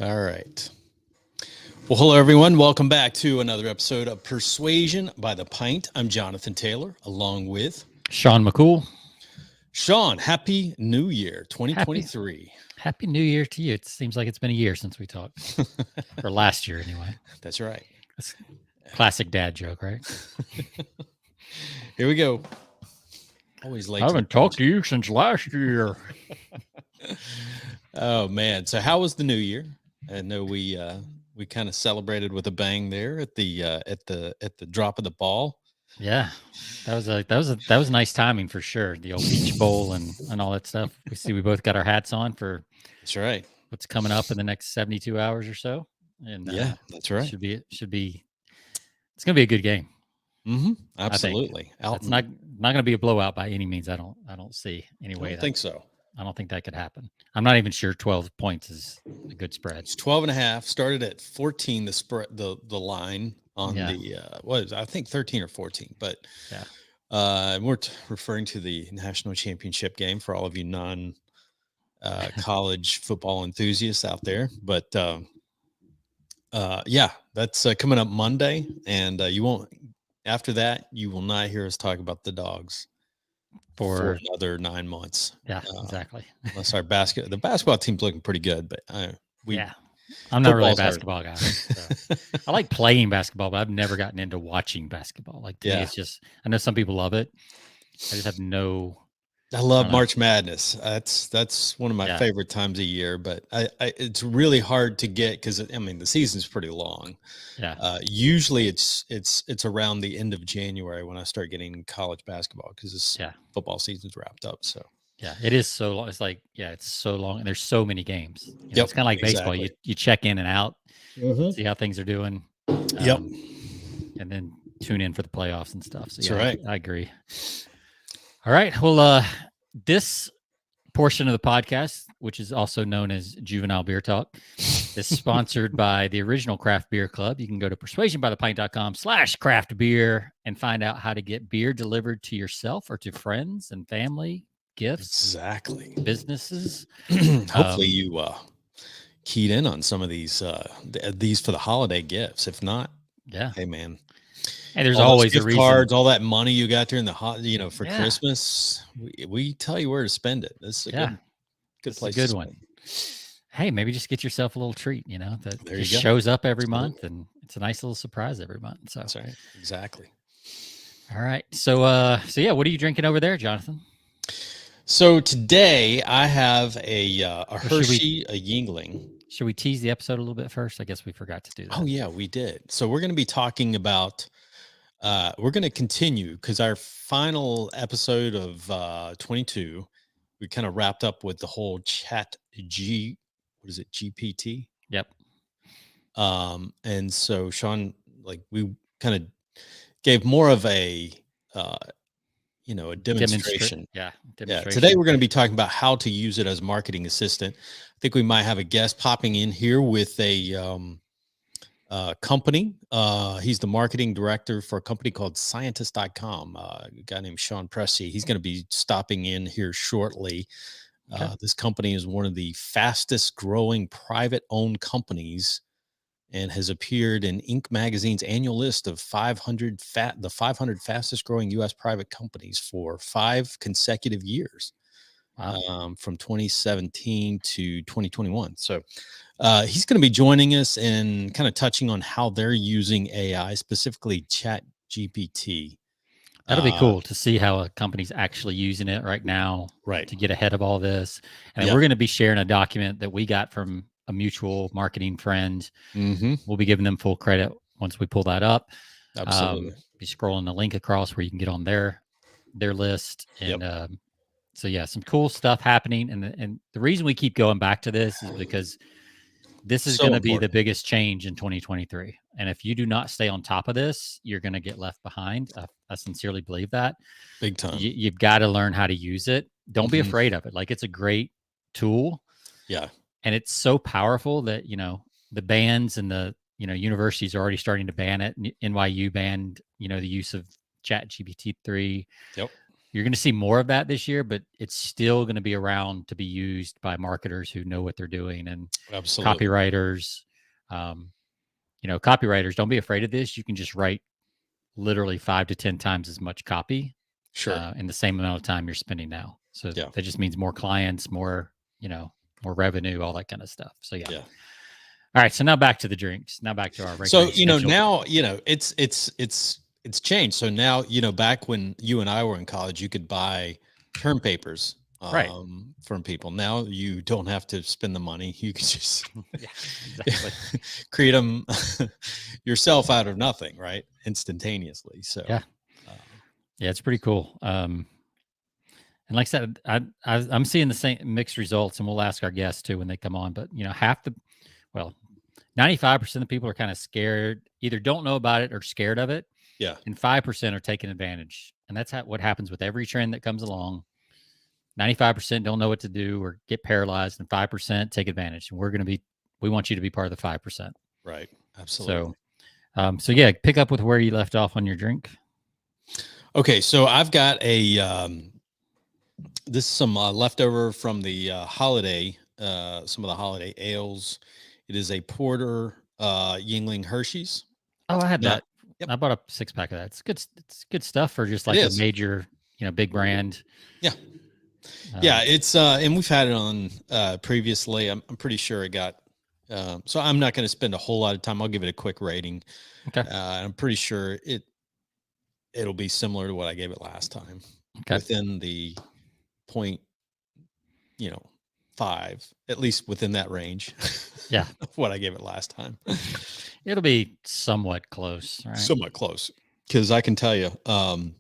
All right. Well, hello, everyone. Welcome back to another episode of Persuasion by the Pint. I'm Jonathan Taylor, along with Sean McCool. Sean. Happy New Year, Happy 2023. Happy New Year to you. It seems like it's been a year since we talked, or last year anyway. That's right. That's classic dad joke, right? Here we go. Always late. I haven't talked to you since last year. Oh man! So how was the New Year? I know we kind of celebrated with a bang there at the drop of the ball. Yeah, that was nice timing for sure. The old beach bowl and all that stuff. We both got our hats on for That's right. what's coming up in the next 72 hours or so, and Yeah, that's right. Should be. It's gonna be a good game. Absolutely. It's not going to be a blowout by any means. I don't see any way. I don't think so. I don't think that could happen. I'm not even sure 12 points is a good spread. It's 12.5. Started at 14. The spread, the line on the what is I think 13 or 14. But we're referring to the national championship game for all of you non college football enthusiasts out there. But that's coming up Monday, and you won't. After that, you will not hear us talk about the Dogs for another 9 months. Yeah, exactly. Unless the basketball team's looking pretty good, but I'm not really a basketball guy. So. I like playing basketball, but I've never gotten into watching basketball. Like to me, it's just, I know some people love it. I just have no. I love March Madness. That's one of my favorite times of year, but it's really hard to get because the season's pretty long. Yeah. Usually it's around the end of January when I start getting college basketball because football season's wrapped up. So yeah, it is so long. It's like it's so long, and there's so many games. It's kind of like baseball. You check in and out, see how things are doing. And then tune in for the playoffs and stuff. So that's right. I agree. All right. Well, this portion of the podcast, which is also known as Juvenile Beer Talk, is sponsored by the Original Craft Beer Club. You can go to persuasionbythepint.com/craft beer and find out how to get beer delivered to yourself or to friends and family, gifts, businesses. Hopefully you keyed in on some of these for the holiday gifts. If not, hey man. And there's always a reason. Cards, all that money you got during the for Christmas. We tell you where to spend it. This is a good place. A good one. Hey, maybe just get yourself a little treat. That just shows up every month, and it's a nice little surprise every month. So that's right. Exactly. All right. So what are you drinking over there, Jonathan? So today I have a Hershey, a Yingling. Should we tease the episode a little bit first? I guess we forgot to do that. Oh yeah, we did. So we're going to be talking about. We're going to continue because our final episode of 22, we kind of wrapped up with the whole GPT? Yep. And so Sean, we kind of gave more of a demonstration. Demonstration. Today we're going to be talking about how to use it as a marketing assistant. I think we might have a guest popping in here with a company. He's the marketing director for a company called Scientist.com. A guy named Sean Pressey. He's going to be stopping in here shortly. This company is one of the fastest growing private owned companies and has appeared in Inc. magazine's annual list of the 500 fastest growing U.S. private companies for 5 consecutive years. Wow. From 2017 to 2021. So he's going to be joining us and kind of touching on how they're using AI, specifically ChatGPT. That'll be cool to see how a company's actually using it right now, to get ahead of all this. And we're going to be sharing a document that we got from a mutual marketing friend. Mm-hmm. We'll be giving them full credit once we pull that up. Absolutely. Be scrolling the link across where you can get on their list. And so some cool stuff happening. And the reason we keep going back to this is because this is going to be the biggest change in 2023. And if you do not stay on top of this, you're going to get left behind. I sincerely believe that. Big time. You've got to learn how to use it. Don't be afraid of it. It's a great tool. Yeah. And it's so powerful that, the bands and the, universities are already starting to ban it. NYU banned, the use of ChatGPT 3. Yep. You're going to see more of that this year, but it's still going to be around to be used by marketers who know what they're doing and Absolutely. copywriters. Copywriters, don't be afraid of this. You can just write literally 5 to 10 times as much copy Sure. in the same amount of time you're spending now. So Yeah. that just means more clients, more revenue, all that kind of stuff. So yeah. All right. So now back to the drinks. Now back to our regular. So, now, it's changed. So now, back when you and I were in college, you could buy term papers Right. from people. Now you don't have to spend the money. You can just exactly. create them yourself out of nothing, right? Instantaneously. So yeah, it's pretty cool. And like I said, I'm seeing the same mixed results, and we'll ask our guests too when they come on. But 95% of people are kind of scared, either don't know about it or scared of it. Yeah. And 5% are taking advantage. And that's what happens with every trend that comes along. 95% don't know what to do or get paralyzed, and 5% take advantage. And we want you to be part of the 5%. Right. Absolutely. So yeah, pick up with where you left off on your drink. Okay. So I've got this is some leftover from the holiday, some of the holiday ales. It is a porter, Yingling Hershey's. Oh, I had Yeah. that. Yep. I bought a 6-pack of that. It's good stuff for just like a major, big brand. Yeah. Yeah. It's, and we've had it on previously. I'm pretty sure it got, so I'm not going to spend a whole lot of time. I'll give it a quick rating. Okay. I'm pretty sure it'll be similar to what I gave it last time. Okay. Within the 0.5, at least within that range. Yeah. What I gave it last time. It'll be somewhat close, right? Somewhat close. Because I can tell you, I'm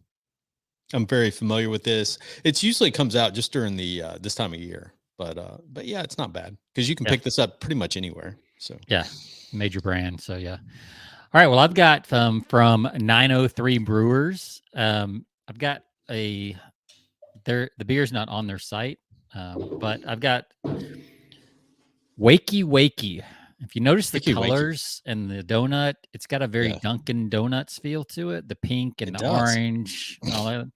very familiar with this. It's usually comes out just during the this time of year. But yeah, it's not bad because you can pick this up pretty much anywhere. So yeah, major brand. So yeah. All right. Well, I've got from 903 Brewers. I've got the beer's not on their site, but I've got Wakey Wakey. If you notice the colors and the donut, it's got a very Dunkin' Donuts feel to it. The pink and the orange and all that.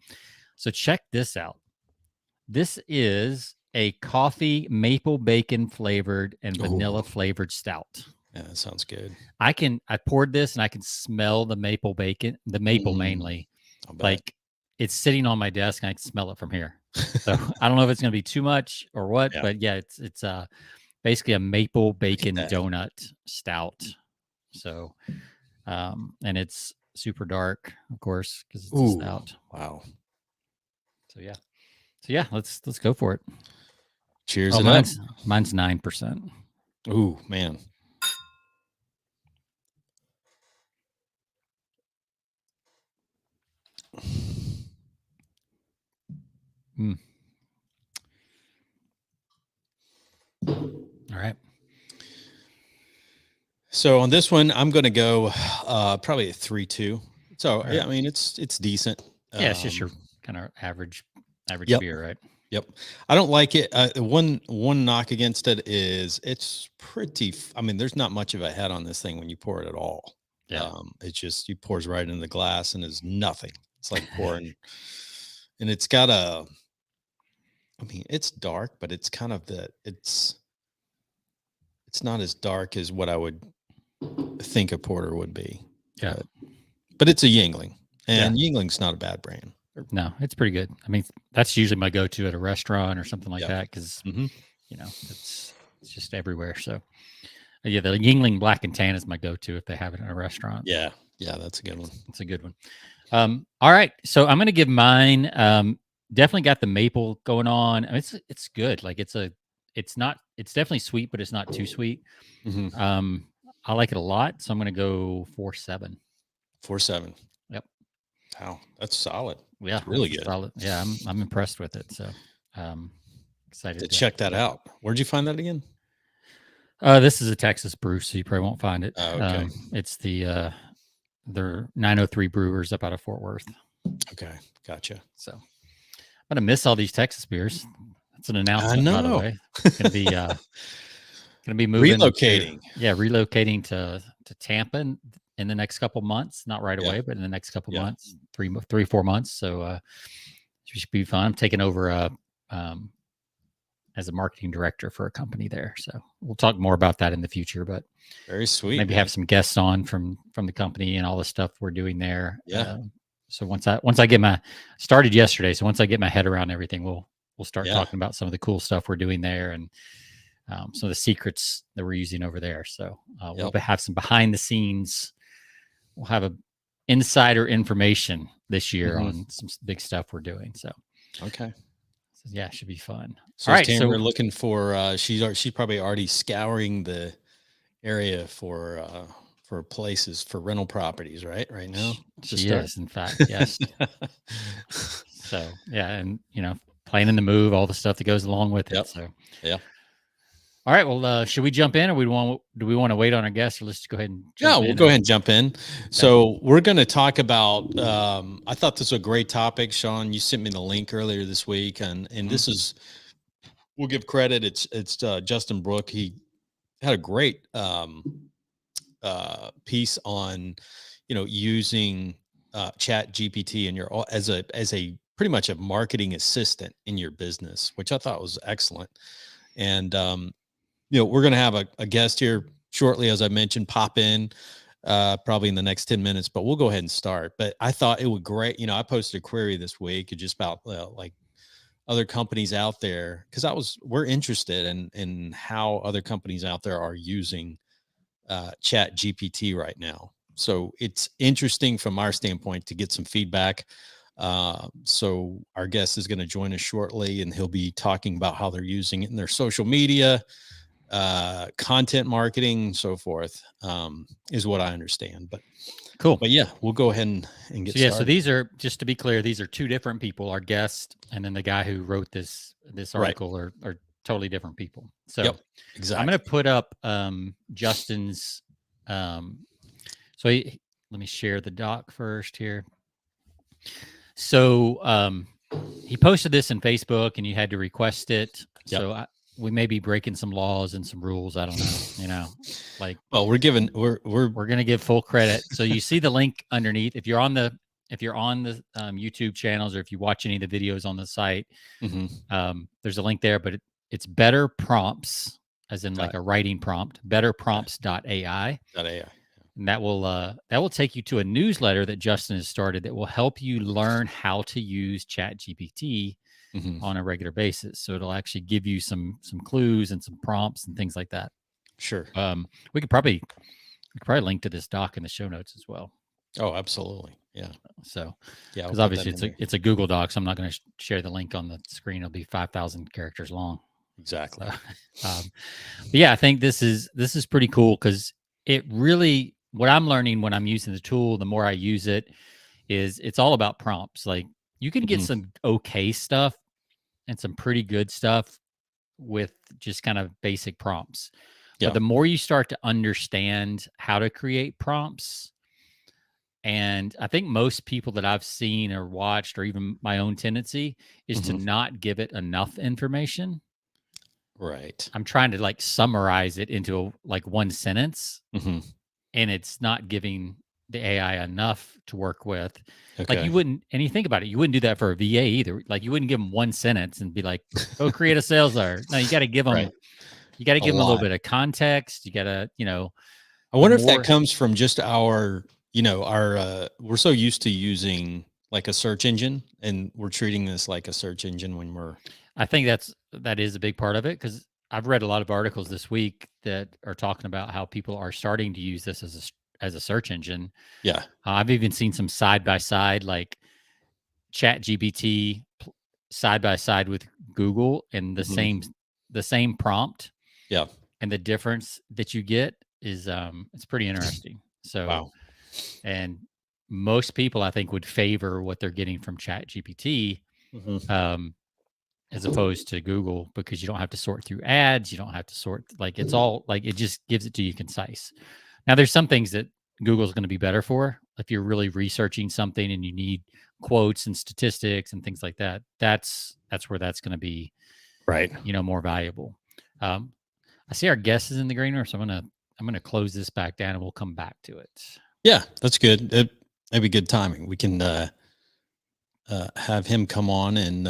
So check this out. This is a coffee maple bacon flavored and vanilla flavored stout. Yeah, that sounds good. I poured this and I can smell the maple bacon, the maple mainly. Like it's sitting on my desk and I can smell it from here. So I don't know if it's going to be too much or what, but yeah, it's basically a maple bacon donut stout. So, and it's super dark, of course, because it's a stout. Wow. So yeah, let's go for it. Cheers. Mine's 9%. Ooh, man. All right. So on this one, I'm going to go probably a 3.2. So yeah, I mean it's decent. Yeah, it's just your kind of average beer, right? Yep. I don't like it. One knock against it is it's pretty. I mean, there's not much of a head on this thing when you pour it at all. Yeah. It's just you pours right into the glass and is nothing. It's like pouring, and it's got a. I mean, it's dark, but it's kind of it's not as dark as what I would think a porter would be. Yeah. But it's a Yingling, and Yingling's not a bad brand. No, it's pretty good. I mean, that's usually my go-to at a restaurant or something like that because it's just everywhere. So yeah, the Yingling Black and Tan is my go-to if they have it in a restaurant. Yeah, that's a good one. It's a good one. All right, so I'm gonna give mine. Definitely got the maple going on. I mean, it's good. Like it's definitely sweet, but it's not too sweet. Mm-hmm. I like it a lot, so I'm gonna go 4.7. 4.7. Yep. Wow, that's solid. Yeah, that's really good. Solid. Yeah, I'm impressed with it. So excited to check that out. Where'd you find that again? This is a Texas brew, so you probably won't find it. Oh, okay. It's the 903 Brewers up out of Fort Worth. Okay, gotcha. So I'm gonna miss all these Texas beers. That's an announcement, by the way. Gonna be moving, relocating. Relocating to Tampa in the next couple months. Not right away, but in the next couple months, 3-4 months. So should be fun. I'm taking over as a marketing director for a company there. So we'll talk more about that in the future, but Very sweet. maybe Man. have some guests on from the company and all the stuff we're doing there. Yeah. So once I get started yesterday. So once I get my head around everything, we'll start talking about some of the cool stuff we're doing there and some of the secrets that we're using over there. So we'll have some behind the scenes. We'll have a insider information this year on some big stuff we're doing. So okay. So, yeah, it should be fun. So all right, Tamara looking for she's probably already scouring the area for places for rental properties, right now. She is, in fact, yes. So yeah, and planning the move, all the stuff that goes along with it. So yeah. All right, well, should we jump in, or do we want to wait on our guests, or let's just go ahead and jump in? We'll go ahead and jump in. Okay. So we're going to talk about. I thought this was a great topic, Sean. You sent me the link earlier this week, and this is. We'll give credit. It's Justin Brook. He had a great piece on, using ChatGPT in your as a pretty much a marketing assistant in your business, which I thought was excellent. And we're going to have a guest here shortly, as I mentioned, pop in probably in the next 10 minutes, but we'll go ahead and start. But I thought it would great. I posted a query this week just about like other companies out there, because we're interested in how other companies out there are using ChatGPT right now. So it's interesting from our standpoint to get some feedback. So our guest is going to join us shortly, and he'll be talking about how they're using it in their social media, content marketing, so forth, is what I understand. But cool. But yeah, we'll go ahead and get started. So these are, just to be clear, these are two different people. Our guest and then the guy who wrote this article are totally different people. So exactly. I'm going to put up Justin's. Let me share the doc first here. So he posted this in Facebook, and you had to request it. So we may be breaking some laws and some rules. I don't know. Well, we're going to give full credit. So you see the link underneath. If you're on the YouTube channels, or if you watch any of the videos on the site, there's a link there. But it's Better Prompts, as in like a writing prompt. BetterPrompts.ai. And that will take you to a newsletter that Justin has started that will help you learn how to use ChatGPT on a regular basis. So it'll actually give you some clues and some prompts and things like that. Sure. We could probably link to this doc in the show notes as well. Oh, absolutely. Yeah. So because obviously it's a Google Doc, so I'm not going to share the link on the screen. It'll be 5,000 characters long. Exactly. So, but yeah, I think this is pretty cool, because it really, what I'm learning when I'm using the tool, the more I use it, is it's all about prompts. Like, you can get some okay stuff and some pretty good stuff with just kind of basic prompts. But the more you start to understand how to create prompts, and I think most people that I've seen or watched, or even my own tendency, is to not give it enough information. Right. I'm trying to summarize it into one sentence, and it's not giving the AI enough to work with. Okay. You wouldn't, and you think about it, you wouldn't do that for a VA either. You wouldn't give them one sentence and be like, "Go create a sales letter." No, you got to give them. You got to give them a little bit of context. You got to, I wonder if that comes from just our we're so used to using a search engine, and we're treating this like a search engine when we're. I think that is a big part of it, because I've read a lot of articles this week that are talking about how people are starting to use this as a search engine. Yeah. I've even seen some side by side, like ChatGPT side by side with Google, and the same prompt. Yeah. And the difference that you get is it's pretty interesting. So, wow. And most people, I think, would favor what they're getting from ChatGPT as opposed to Google, because you don't have to sort through ads. You don't have to sort, it's all it just gives it to you concise. Now, there's some things that Google's going to be better for. If you're really researching something and you need quotes and statistics and things like that, that's where that's going to be right. More valuable. I see our guest is in the green room, so I'm gonna close this back down, and we'll come back to it. Yeah, that's good. That'd be good timing. We can have him come on and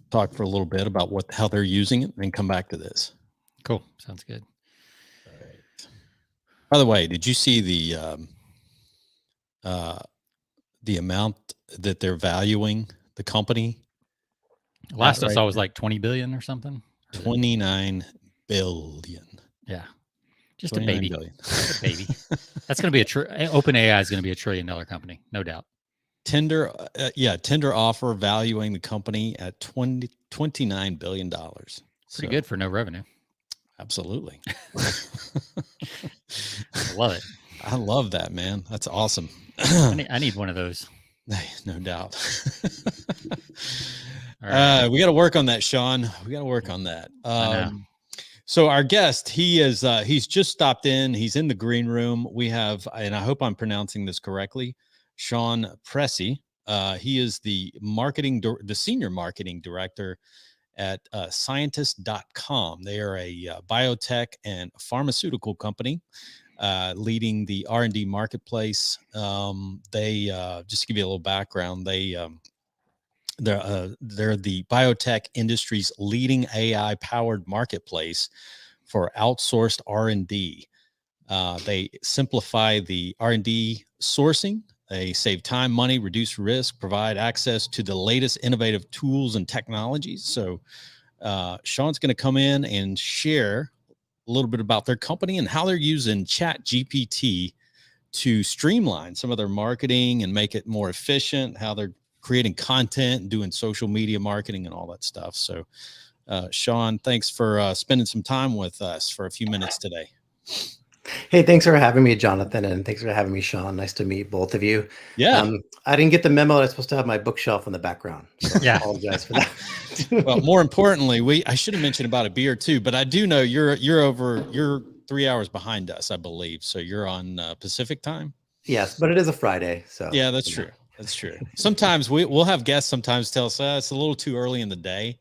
talk for a little bit about how they're using it, and then come back to this. Cool. Sounds good. All right. By the way, did you see the amount that they're valuing the company? Last I saw was like 20 billion or something. 29 billion. Yeah. Just a baby. Billion. Just a baby. That's going to be OpenAI is going to be $1 trillion company, no doubt. Tender offer valuing the company at $29 billion. Pretty good for no revenue. Absolutely. I love it. I love that, man. That's awesome. I need one of those. No doubt. All right. We got to work on that, Sean. We got to work on that. So our guest, he's just stopped in. He's in the green room. We have, and I hope I'm pronouncing this correctly, Sean Pressey. He is the senior marketing director at scientist.com. They are a biotech and pharmaceutical company leading the R&D marketplace. They just to give you a little background, they're the biotech industry's leading AI powered marketplace for outsourced R&D. They simplify the R&D sourcing. They save time, money, reduce risk, provide access to the latest innovative tools and technologies. So Sean's going to come in and share a little bit about their company and how they're using ChatGPT to streamline some of their marketing and make it more efficient, how they're creating content and doing social media marketing and all that stuff. So Sean, thanks for spending some time with us for a few minutes today. Hey, thanks for having me, Jonathan, and thanks for having me, Sean. Nice to meet both of you. Yeah. I didn't get the memo that I was supposed to have my bookshelf in the background. So I apologize for that. Well, more importantly, I should have mentioned about a beer too, but I do know you're 3 hours behind us, I believe. So you're on Pacific time. Yes, but it is a Friday. So yeah, that's true. That's true. Sometimes we'll have guests sometimes tell us it's a little too early in the day.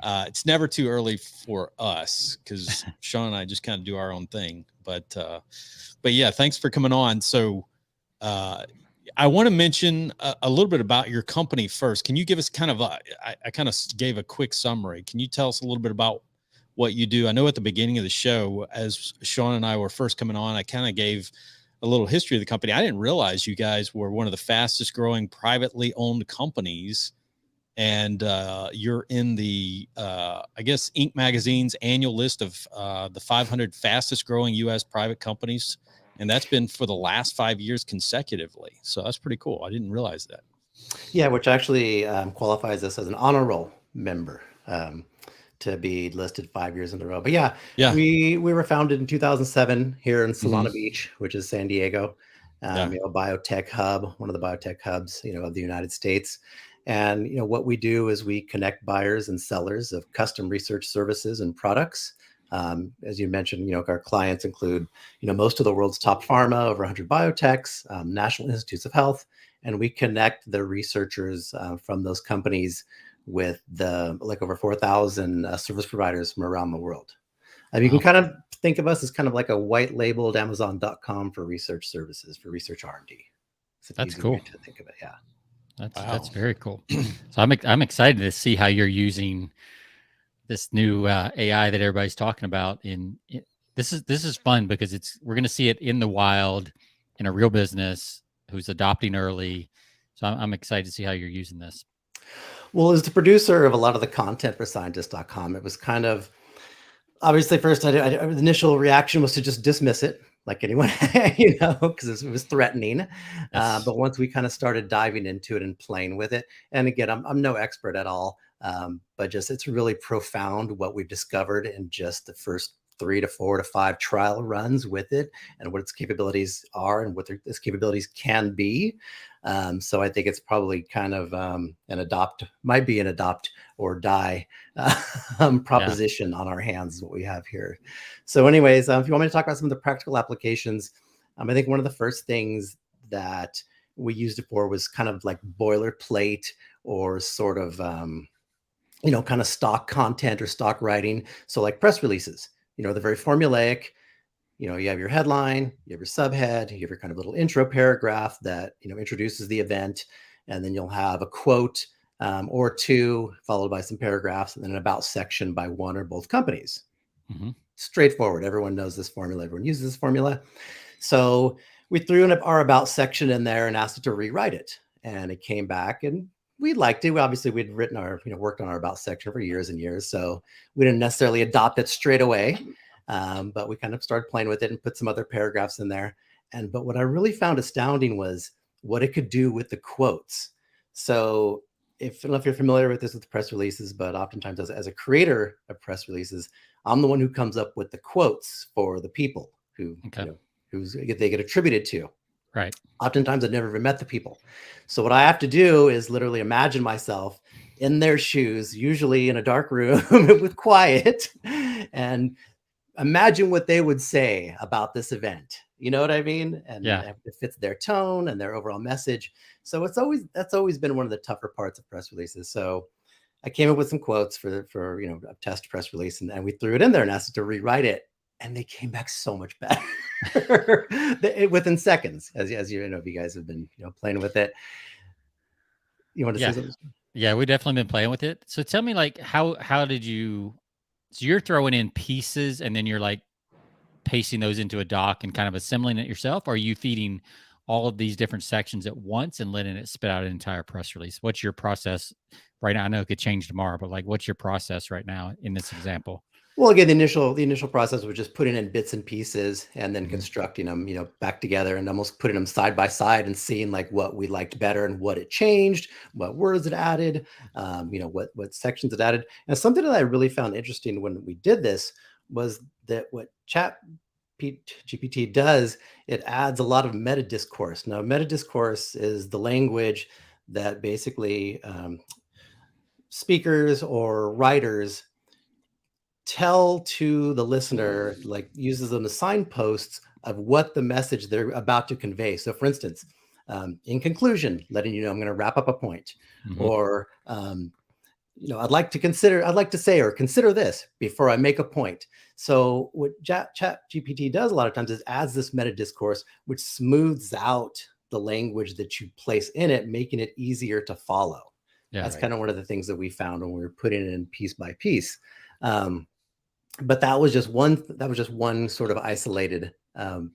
It's never too early for us because Sean and I just kind of do our own thing. But yeah, thanks for coming on. So I want to mention a little bit about your company first. Can you give us kind of I kind of gave a quick summary. Can you tell us a little bit about what you do? I know at the beginning of the show, as Sean and I were first coming on, I kind of gave a little history of the company. I didn't realize you guys were one of the fastest growing privately owned companies. And you're in the, I guess, Inc. magazine's annual list of the 500 fastest growing U.S. private companies. And that's been for the last 5 years consecutively. So that's pretty cool. I didn't realize that. Yeah, which actually qualifies us as an honor roll member to be listed 5 years in a row. But yeah. We were founded in 2007 here in Solana Beach, which is San Diego, biotech hub, one of the biotech hubs, of the United States. And what we do is we connect buyers and sellers of custom research services and products. As you mentioned, our clients include, most of the world's top pharma, over 100 biotechs, national institutes of health, and we connect the researchers from those companies with the over 4,000 service providers from around the world. You can kind of think of us as kind of like a white labeled Amazon.com for research services, for research R&D. So that's cool to think of it. Yeah. That's very cool. So I'm excited to see how you're using this new AI that everybody's talking about. This is fun because we're going to see it in the wild in a real business who's adopting early. So I'm excited to see how you're using this. Well, as the producer of a lot of the content for scientist.com, it was kind of obviously first the initial reaction was to just dismiss it like anyone, because it was threatening. Yes. But once we kind of started diving into it and playing with it, and again, I'm no expert at all, but just it's really profound what we've discovered in just the first 3 to 4 to 5 trial runs with it, and what its capabilities are and what its capabilities can be. So I think it's probably kind of might be an adopt or die proposition on our hands, what we have here. So anyways, if you want me to talk about some of the practical applications, I think one of the first things that we used it for was kind of like boilerplate or sort of, kind of stock content or stock writing. So like press releases, they're very formulaic. You have your headline, you have your subhead, you have your kind of little intro paragraph that, introduces the event. and then you'll have a quote or two, followed by some paragraphs, and then an about section by one or both companies. Mm-hmm. Straightforward. Everyone knows this formula. Everyone uses this formula. So we threw our about section in there and asked it to rewrite it. And it came back and we liked it. Obviously, we'd written worked on our about section for years and years. So we didn't necessarily adopt it straight away. But we kind of started playing with it and put some other paragraphs in there. But what I really found astounding was what it could do with the quotes. So I don't know if you're familiar with this with press releases, but oftentimes as a creator of press releases, I'm the one who comes up with the quotes for the people who they get attributed to. Right. Oftentimes I've never even met the people. So what I have to do is literally imagine myself in their shoes, usually in a dark room with quiet, and imagine what they would say about this event. You know what I mean? And it fits their tone and their overall message. So that's always been one of the tougher parts of press releases. So I came up with some quotes for a test press release, and we threw it in there and asked it to rewrite it, and they came back so much better within seconds. As you know, if you guys have been playing with it. You want to say something? Yeah, we definitely been playing with it. So tell me, like, how did you? So you're throwing in pieces, and then you're like pasting those into a doc and kind of assembling it yourself? Or are you feeding all of these different sections at once and letting it spit out an entire press release? What's your process right now? I know it could change tomorrow, but like, what's your process right now in this example? Well, again, the initial process was just putting in bits and pieces and then constructing them, back together and almost putting them side by side and seeing like what we liked better and what it changed, what words it added, what sections it added. And something that I really found interesting when we did this was that what ChatGPT does, it adds a lot of meta discourse. Now, meta discourse is the language that basically speakers or writers tell to the listener, like uses them as signposts of what the message they're about to convey. So for instance, in conclusion, letting you know I'm going to wrap up a point, or I'd like to say or consider this before I make a point. So what ChatGPT does a lot of times is adds this meta discourse, which smooths out the language that you place in it, making it easier to follow. Yeah, that's kind of one of the things that we found when we were putting it in piece by piece. But that was just one sort of isolated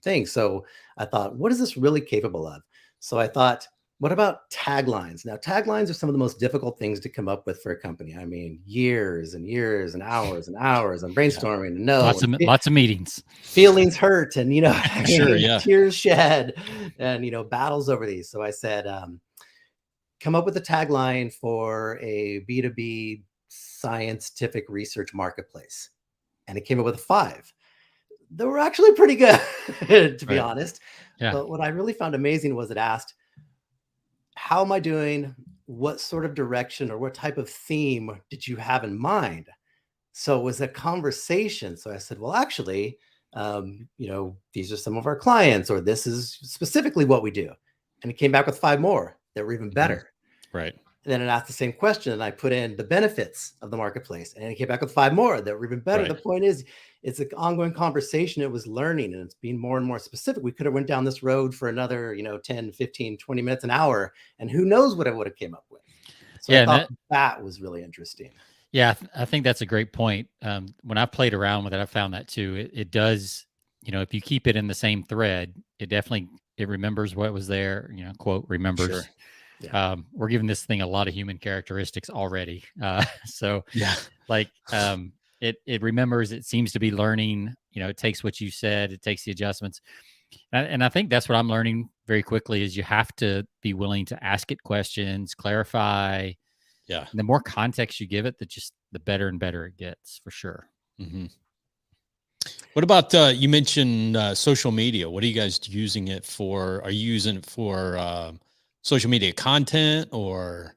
thing. So I thought, what is this really capable of? So I thought, what about taglines? Now, taglines are some of the most difficult things to come up with for a company. I mean, years and years and hours and hours on brainstorming. And lots of meetings, feelings hurt, and sure, yeah, tears shed, and battles over these. So I said, come up with a tagline for a B2B scientific research marketplace. And it came up with 5. They were actually pretty good, to be honest. Yeah. But what I really found amazing was it asked, how am I doing? What sort of direction or what type of theme did you have in mind? So it was a conversation. So I said, well, actually, these are some of our clients, or this is specifically what we do. And it came back with 5 more that were even better. Right. And then it asked the same question, and I put in the benefits of the marketplace, and it came back with 5 more that were even better. Right. The point is, it's an ongoing conversation. It was learning, and it's being more and more specific. We could have went down this road for another, 10, 15, 20 minutes, an hour, and who knows what I would have came up with. So I thought that was really interesting. Yeah, I think that's a great point. When I played around with it, I found that too. It does, if you keep it in the same thread, it remembers what was there, quote, remembers. Sure. Yeah. We're giving this thing a lot of human characteristics already. So yeah, it remembers, it seems to be learning, it takes what you said, it takes the adjustments. And I think that's what I'm learning very quickly is you have to be willing to ask it questions, clarify. Yeah. And the more context you give it, the better and better it gets, for sure. Mm-hmm. What about, you mentioned social media. What are you guys using it for? Are you using it for social media content or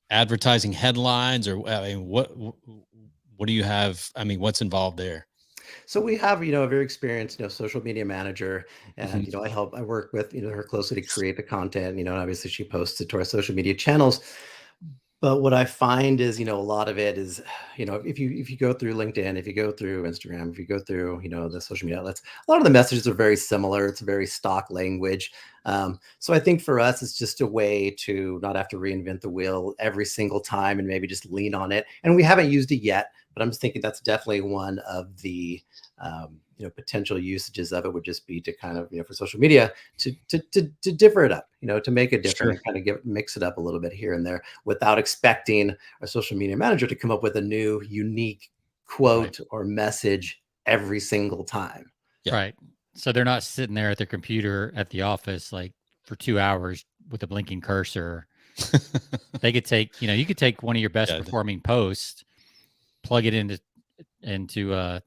advertising headlines, or what do you have? I mean, what's involved there? So we have, a very experienced, social media manager, and, I work with, her closely to create the content, and obviously she posts it to our social media channels. But what I find is, a lot of it is, if you go through LinkedIn, if you go through Instagram, if you go through, the social media outlets, a lot of the messages are very similar. It's very stock language. So I think for us, it's just a way to not have to reinvent the wheel every single time and maybe just lean on it. And we haven't used it yet, but I'm just thinking that's definitely one of the potential usages of it would just be to kind of, for social media to differ it up, to make it different and kind of mix it up a little bit here and there without expecting a social media manager to come up with a new unique quote or message every single time. Right. So they're not sitting there at their computer at the office like for 2 hours with a blinking cursor. They could take, you could take one of your best performing posts, plug it into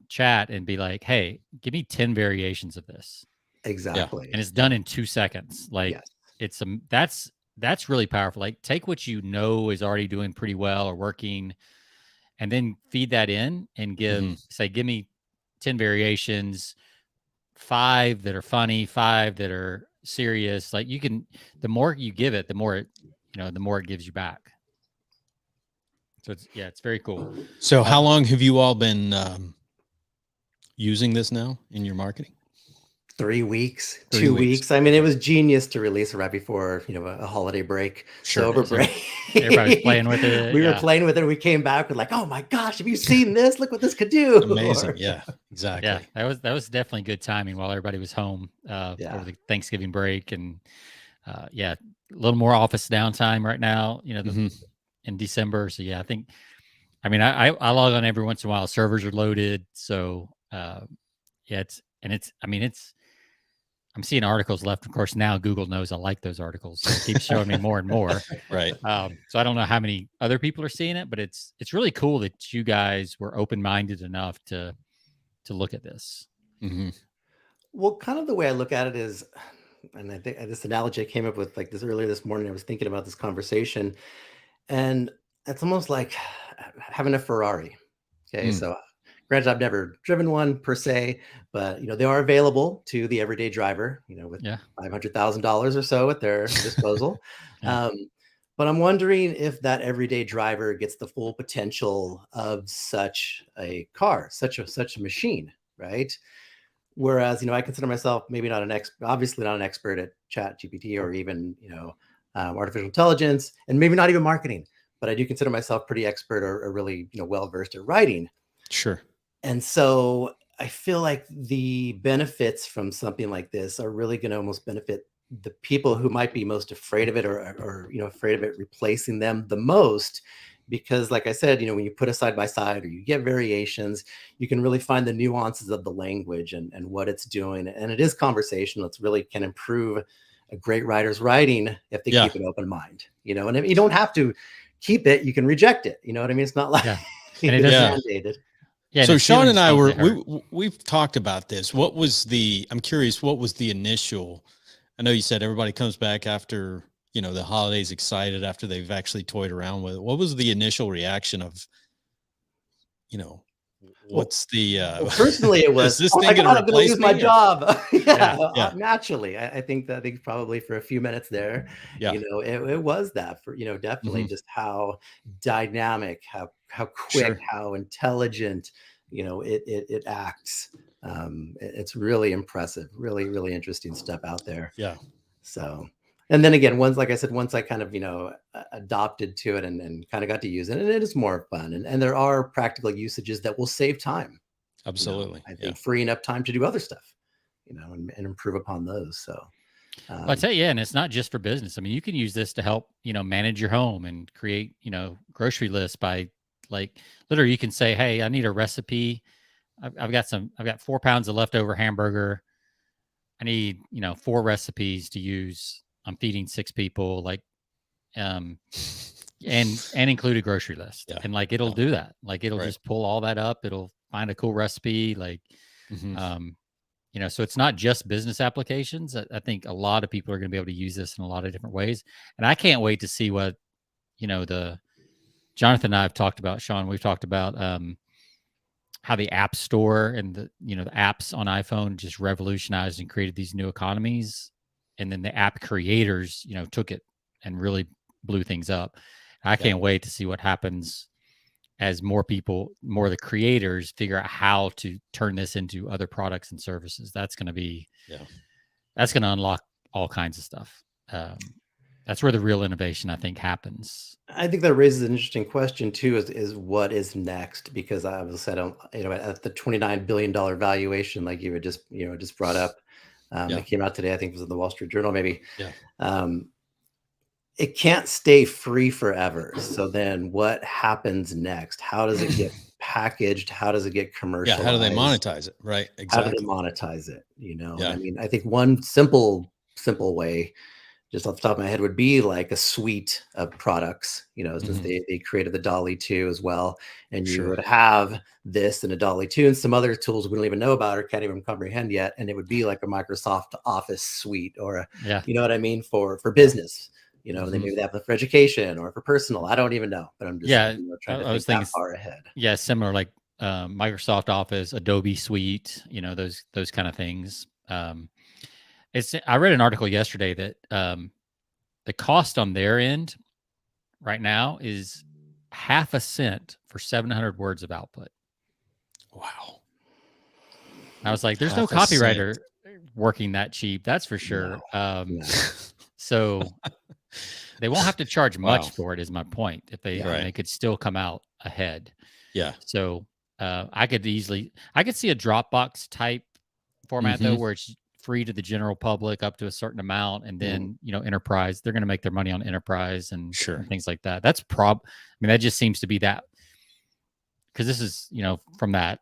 chat and be like, hey, give me 10 variations of this. Exactly. And it's done in 2 seconds. Like it's that's really powerful. Like take what is already doing pretty well or working, and then feed that in and give me 10 variations, 5 that are funny, 5 that are serious. Like the more you give it, the more it gives you back. So it's very cool. So how long have you all been using this now in your marketing? 3 weeks, 2 weeks. I mean, it was genius to release it right before, a holiday break. Sure. So over break, everybody's playing with it. We were playing with it. We came back with like, oh my gosh, have you seen this? Look what this could do. Amazing. Yeah, exactly. Yeah, that was definitely good timing while everybody was home over the Thanksgiving break. And a little more office downtime right now, in December. So I think, I log on every once in a while. Servers are loaded. So I'm seeing articles left. Of course, now Google knows I like those articles. So it keeps showing me more and more. Right. So I don't know how many other people are seeing it, but it's really cool that you guys were open-minded enough to look at this. Mm-hmm. Well, kind of the way I look at it is, and I think this analogy I came up with like this earlier this morning, I was thinking about this conversation, and it's almost like having a Ferrari. Okay. So granted, I've never driven one per se, but they are available to the everyday driver, with $500,000 or so at their disposal. But I'm wondering if that everyday driver gets the full potential of such a car, such a machine, right? Whereas, I consider myself maybe obviously not an expert at ChatGPT or even, artificial intelligence, and maybe not even marketing, but I do consider myself pretty expert or really, well-versed at writing. Sure. And so I feel like the benefits from something like this are really going to almost benefit the people who might be most afraid of it or afraid of it replacing them the most. Because like I said, when you put a side by side or you get variations, you can really find the nuances of the language and what it's doing. And it is conversational. It's really can improve a great writer's writing if they keep an open mind, and if you don't have to keep it, you can reject it. You know what I mean? It's not like and it isn't mandated. Yeah, so Sean and I we've talked about this. I'm curious, what was the initial, I know you said everybody comes back after, the holidays excited after they've actually toyed around with it. What was the initial reaction of, what's the, personally it was, is this thing I'm going to lose my job. Naturally. I think probably for a few minutes there, it was that for, definitely just how dynamic, how quick, how intelligent, it acts. It's really impressive, really, really interesting stuff out there. Yeah. So, and then again, once I kind of, adopted to it and kind of got to use it, and it is more fun. And there are practical usages that will save time. Absolutely. I think freeing up time to do other stuff, and improve upon those. So. Well, I tell you, and it's not just for business. I mean, you can use this to help, manage your home and create, grocery lists by like literally you can say, hey, I need a recipe. I've got 4 pounds of leftover hamburger. I need, 4 recipes to use. I'm feeding 6 people, like, and include a grocery list. Yeah. And like, it'll do that. Like, it'll just pull all that up. It'll find a cool recipe. Like, so it's not just business applications. I think a lot of people are going to be able to use this in a lot of different ways. And I can't wait to see what, Jonathan and I have talked about, Sean, we've talked about how the App Store and the apps on iPhone just revolutionized and created these new economies. And then the app creators, took it and really blew things up. I can't wait to see what happens as more people, more of the creators figure out how to turn this into other products and services. That's going to be, that's going to unlock all kinds of stuff. That's where the real innovation, I think, happens. I think that raises an interesting question too, is what is next? Because I was said, at the $29 billion valuation, like you had just brought up, it came out today, I think it was in the Wall Street Journal, maybe. It can't stay free forever. So then what happens next? How does it get packaged? How does it get commercialized? How do they monetize it? Right. Exactly. How do they monetize it? And I mean, I think one simple way, just off the top of my head, would be like a suite of products, since they created the DALL-E 2 as well. And you would have this and a DALL-E 2 and some other tools we don't even know about or can't even comprehend yet. And it would be like a Microsoft Office suite or you know what I mean, for business. They maybe they have it for education or for personal. I don't even know, but I'm just trying to think that far ahead. Yeah, similar like Microsoft Office, Adobe Suite, those kind of things. I read an article yesterday that the cost on their end right now is half a cent for 700 words of output. Wow. I was like, there's no copywriter working that cheap. That's for sure. No. So they won't have to charge much for it is my point. If they could still come out ahead. Yeah. So I could see a Dropbox type format though, where it's free to the general public up to a certain amount. And then, enterprise, they're going to make their money on enterprise and things like that. That's that just seems to be that, because this is, from that,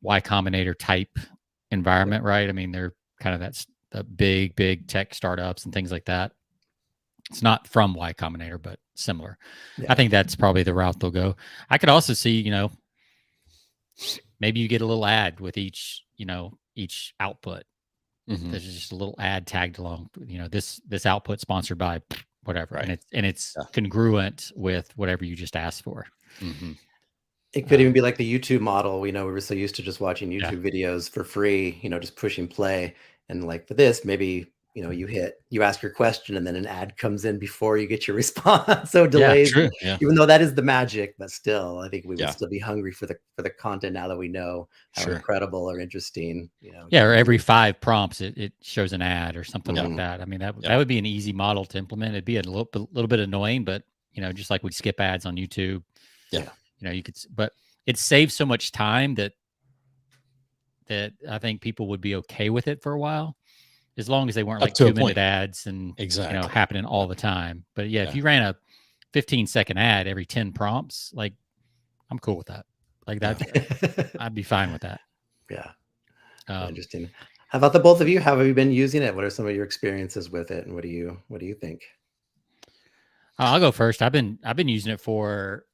Y Combinator type environment, right? I mean, they're kind of the big tech startups and things like that. It's not from Y Combinator, but similar. Yeah. I think that's probably the route they'll go. I could also see, maybe you get a little ad with each output. There's just a little ad tagged along, this output sponsored by whatever. Right. And it's congruent with whatever you just asked for. It could even be like the YouTube model. We were so used to just watching YouTube videos for free, just pushing play. And like for this, maybe, you ask your question and then an ad comes in before you get your response. So delays, even though that is the magic, but still, I think we would still be hungry for the content now that we know how incredible or interesting, or every 5 prompts, it shows an ad or something like that. I mean, that would be an easy model to implement. It'd be a little bit annoying, but just like we skip ads on YouTube. You could, but it saves so much time that I think people would be okay with it for a while, as long as they weren't like 2-minute ads and happening all the time. But if you ran a 15-second ad every 10 prompts, like I'm cool with that. Like that, I'd be fine with that. Yeah. Interesting. How about the both of you? How have you been using it? What are some of your experiences with it, and what do you think? I'll go first. I've been using it for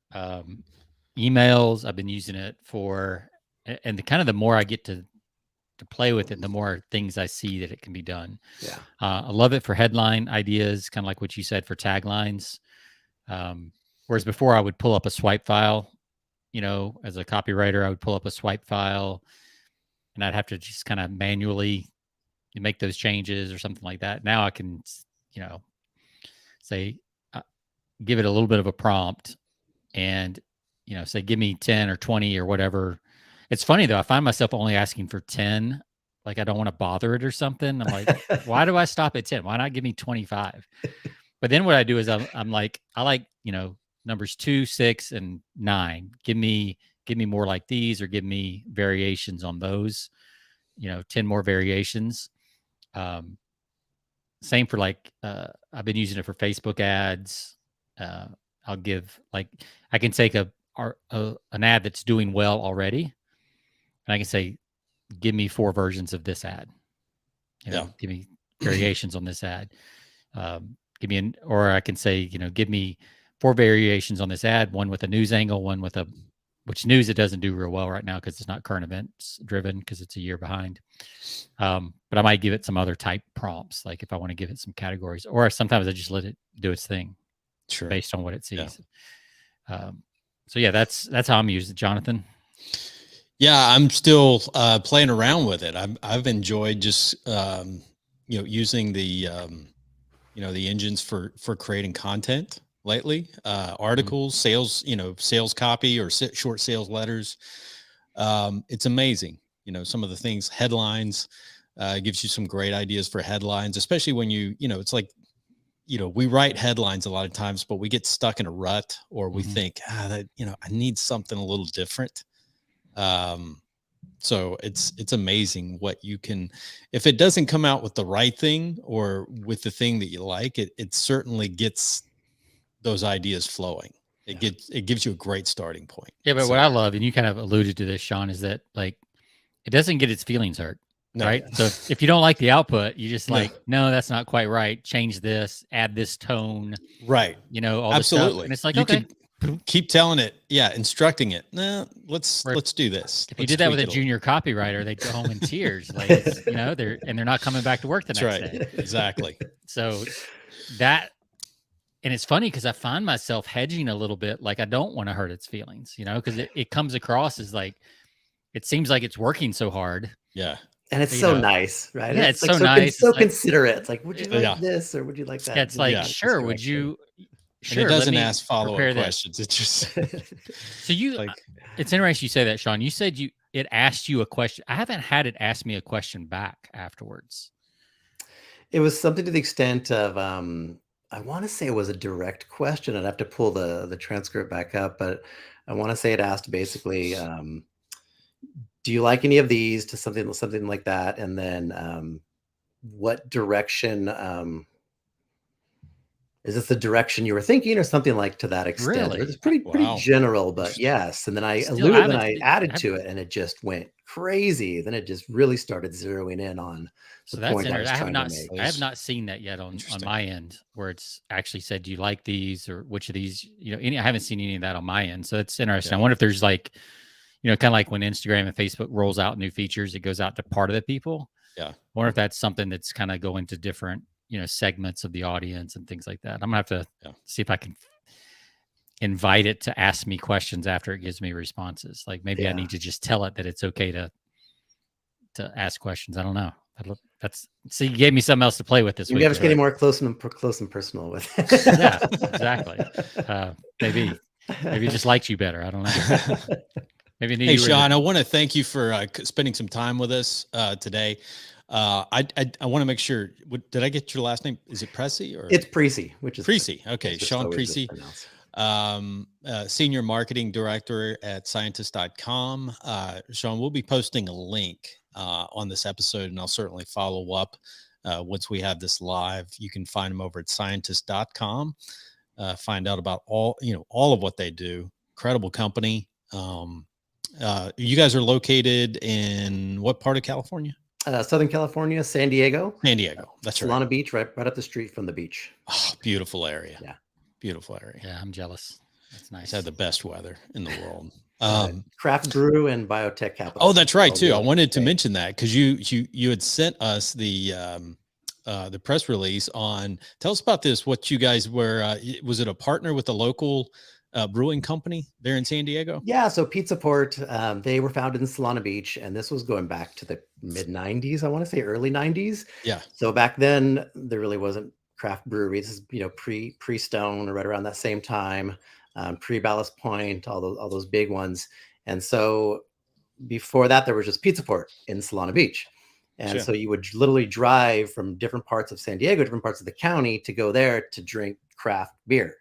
emails. I've been using it for, and the more I get to play with it, the more things I see that it can be done. Yeah. I love it for headline ideas, kind of like what you said for taglines. Whereas before I would pull up a swipe file, as a copywriter, I would pull up a swipe file and I'd have to just kind of manually make those changes or something like that. Now I can, say, give it a little bit of a prompt and, say, give me 10 or 20 or whatever. It's funny though. I find myself only asking for 10. Like I don't want to bother it or something. I'm like, why do I stop at 10? Why not give me 25? But then what I do is I'm like, I like, numbers 2, 6, and 9. Give me more like these, or give me variations on those, 10 more variations. Same for like, I've been using it for Facebook ads. I'll give, like, I can take an ad that's doing well already, and I can say, give me 4 versions of this ad. Give me variations on this ad. Or I can say, give me 4 variations on this ad, one with a news angle, one with which news it doesn't do real well right now because it's not current events driven because it's a year behind. But I might give it some other type prompts, like if I want to give it some categories, or sometimes I just let it do its thing based on what it sees. So yeah, that's how I'm using it. Jonathan? Yeah, I'm still playing around with it. I've enjoyed just using the the engines for creating content. lately. Articles, sales, sales copy or short sales letters. It's amazing. Some of the things, headlines, gives you some great ideas for headlines, especially when it's like, we write headlines a lot of times, but we get stuck in a rut, or we think, I need something a little different. So it's amazing what you can, if it doesn't come out with the right thing or with the thing that you like, it certainly gets those ideas flowing. It gives you a great starting point. Yeah, but what I love, and you kind of alluded to this, Sean, is that like it doesn't get its feelings hurt. No, right. Yeah. So if you don't like the output, you just like, no, that's not quite right. Change this, add this tone. Right. All this stuff. And it's like, okay. Keep telling it. Yeah. Instructing it. No, let's do this. If you did that with a junior copywriter, they'd go home in tears. Like, they're not coming back to work the next day. Exactly. So and it's funny because I find myself hedging a little bit. Like I don't want to hurt its feelings, because it comes across as like, it seems like it's working so hard. Yeah. And it's so nice, right? Yeah, it's like so nice. It's so considerate. It's like, would you like this or would you like that? Yeah, it's like, sure, would you? Sure. And it doesn't ask follow-up questions. It's just so it's interesting you say that, Sean. You said it asked you a question. I haven't had it ask me a question back afterwards. It was something to the extent of I want to say it was a direct question. I'd have to pull the transcript back up, but I want to say it asked basically, do you like any of these, to something like that? And then what direction, is this the direction you were thinking, or something like to that extent? Really? It's pretty general, but yes. And then I added to it, and it just went crazy. Then it just really started zeroing in on the point I was trying to make. I have not seen that yet on my end, where it's actually said, do you like these, or which of these, I haven't seen any of that on my end. So it's interesting. I wonder if there's like, kind of like when Instagram and Facebook rolls out new features, it goes out to part of the people. Yeah. I wonder if that's something that's kind of going to different, segments of the audience and things like that. I'm gonna have to see if I can invite it to ask me questions after it gives me responses. Like maybe I need to just tell it that it's okay to ask questions. I don't know. So you gave me something else to play with this week. You have to get more close and personal with it. Yeah, exactly. Maybe just liked you better. I don't know. Maybe. Hey, Sean, I want to thank you for spending some time with us today. I want to make sure. Did I get your last name? Is it Pressey or? It's Pressey, which is Pressey. Okay, Sean Pressey, Senior Marketing Director at Scientist.com. Sean, we'll be posting a link on this episode, and I'll certainly follow up once we have this live. You can find them over at Scientist.com. Find out about all of what they do. Incredible company. You guys are located in what part of California? Southern California, San Diego. That's Solana Beach, right up the street from the beach. Oh, beautiful area. Yeah. Beautiful area. Yeah, I'm jealous. That's nice. It's had the best weather in the world. Craft brew and biotech capital. Oh, that's right too. I wanted to mention that because you had sent us the press release on. Tell us about this. What you guys were? Was it a partner with a local brewing company there in San Diego? Yeah, so Pizza Port, they were founded in Solana Beach, and this was going back to the mid 90s, I want to say early 90s. Yeah. So back then there really wasn't craft breweries. This is pre-Stone, or right around that same time, pre-Ballast Point, all those big ones. And so before that there was just Pizza Port in Solana Beach. And so you would literally drive from different parts of San Diego, different parts of the county, to go there to drink craft beer.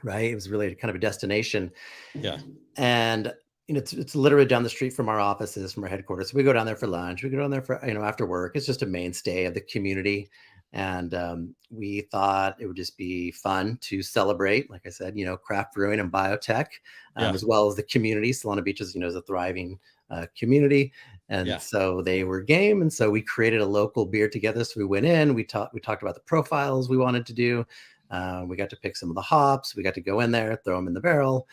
Right. It was really kind of a destination. Yeah. And, it's literally down the street from our offices, from our headquarters. So we go down there for lunch. We go down there for, after work. It's just a mainstay of the community. And we thought it would just be fun to celebrate, like I said, craft brewing and biotech, as well as the community. Solana Beach is, is a thriving community. And so they were game. And so we created a local beer together. So we went in, we talked about the profiles we wanted to do. We got to pick some of the hops. We got to go in there, throw them in the barrel,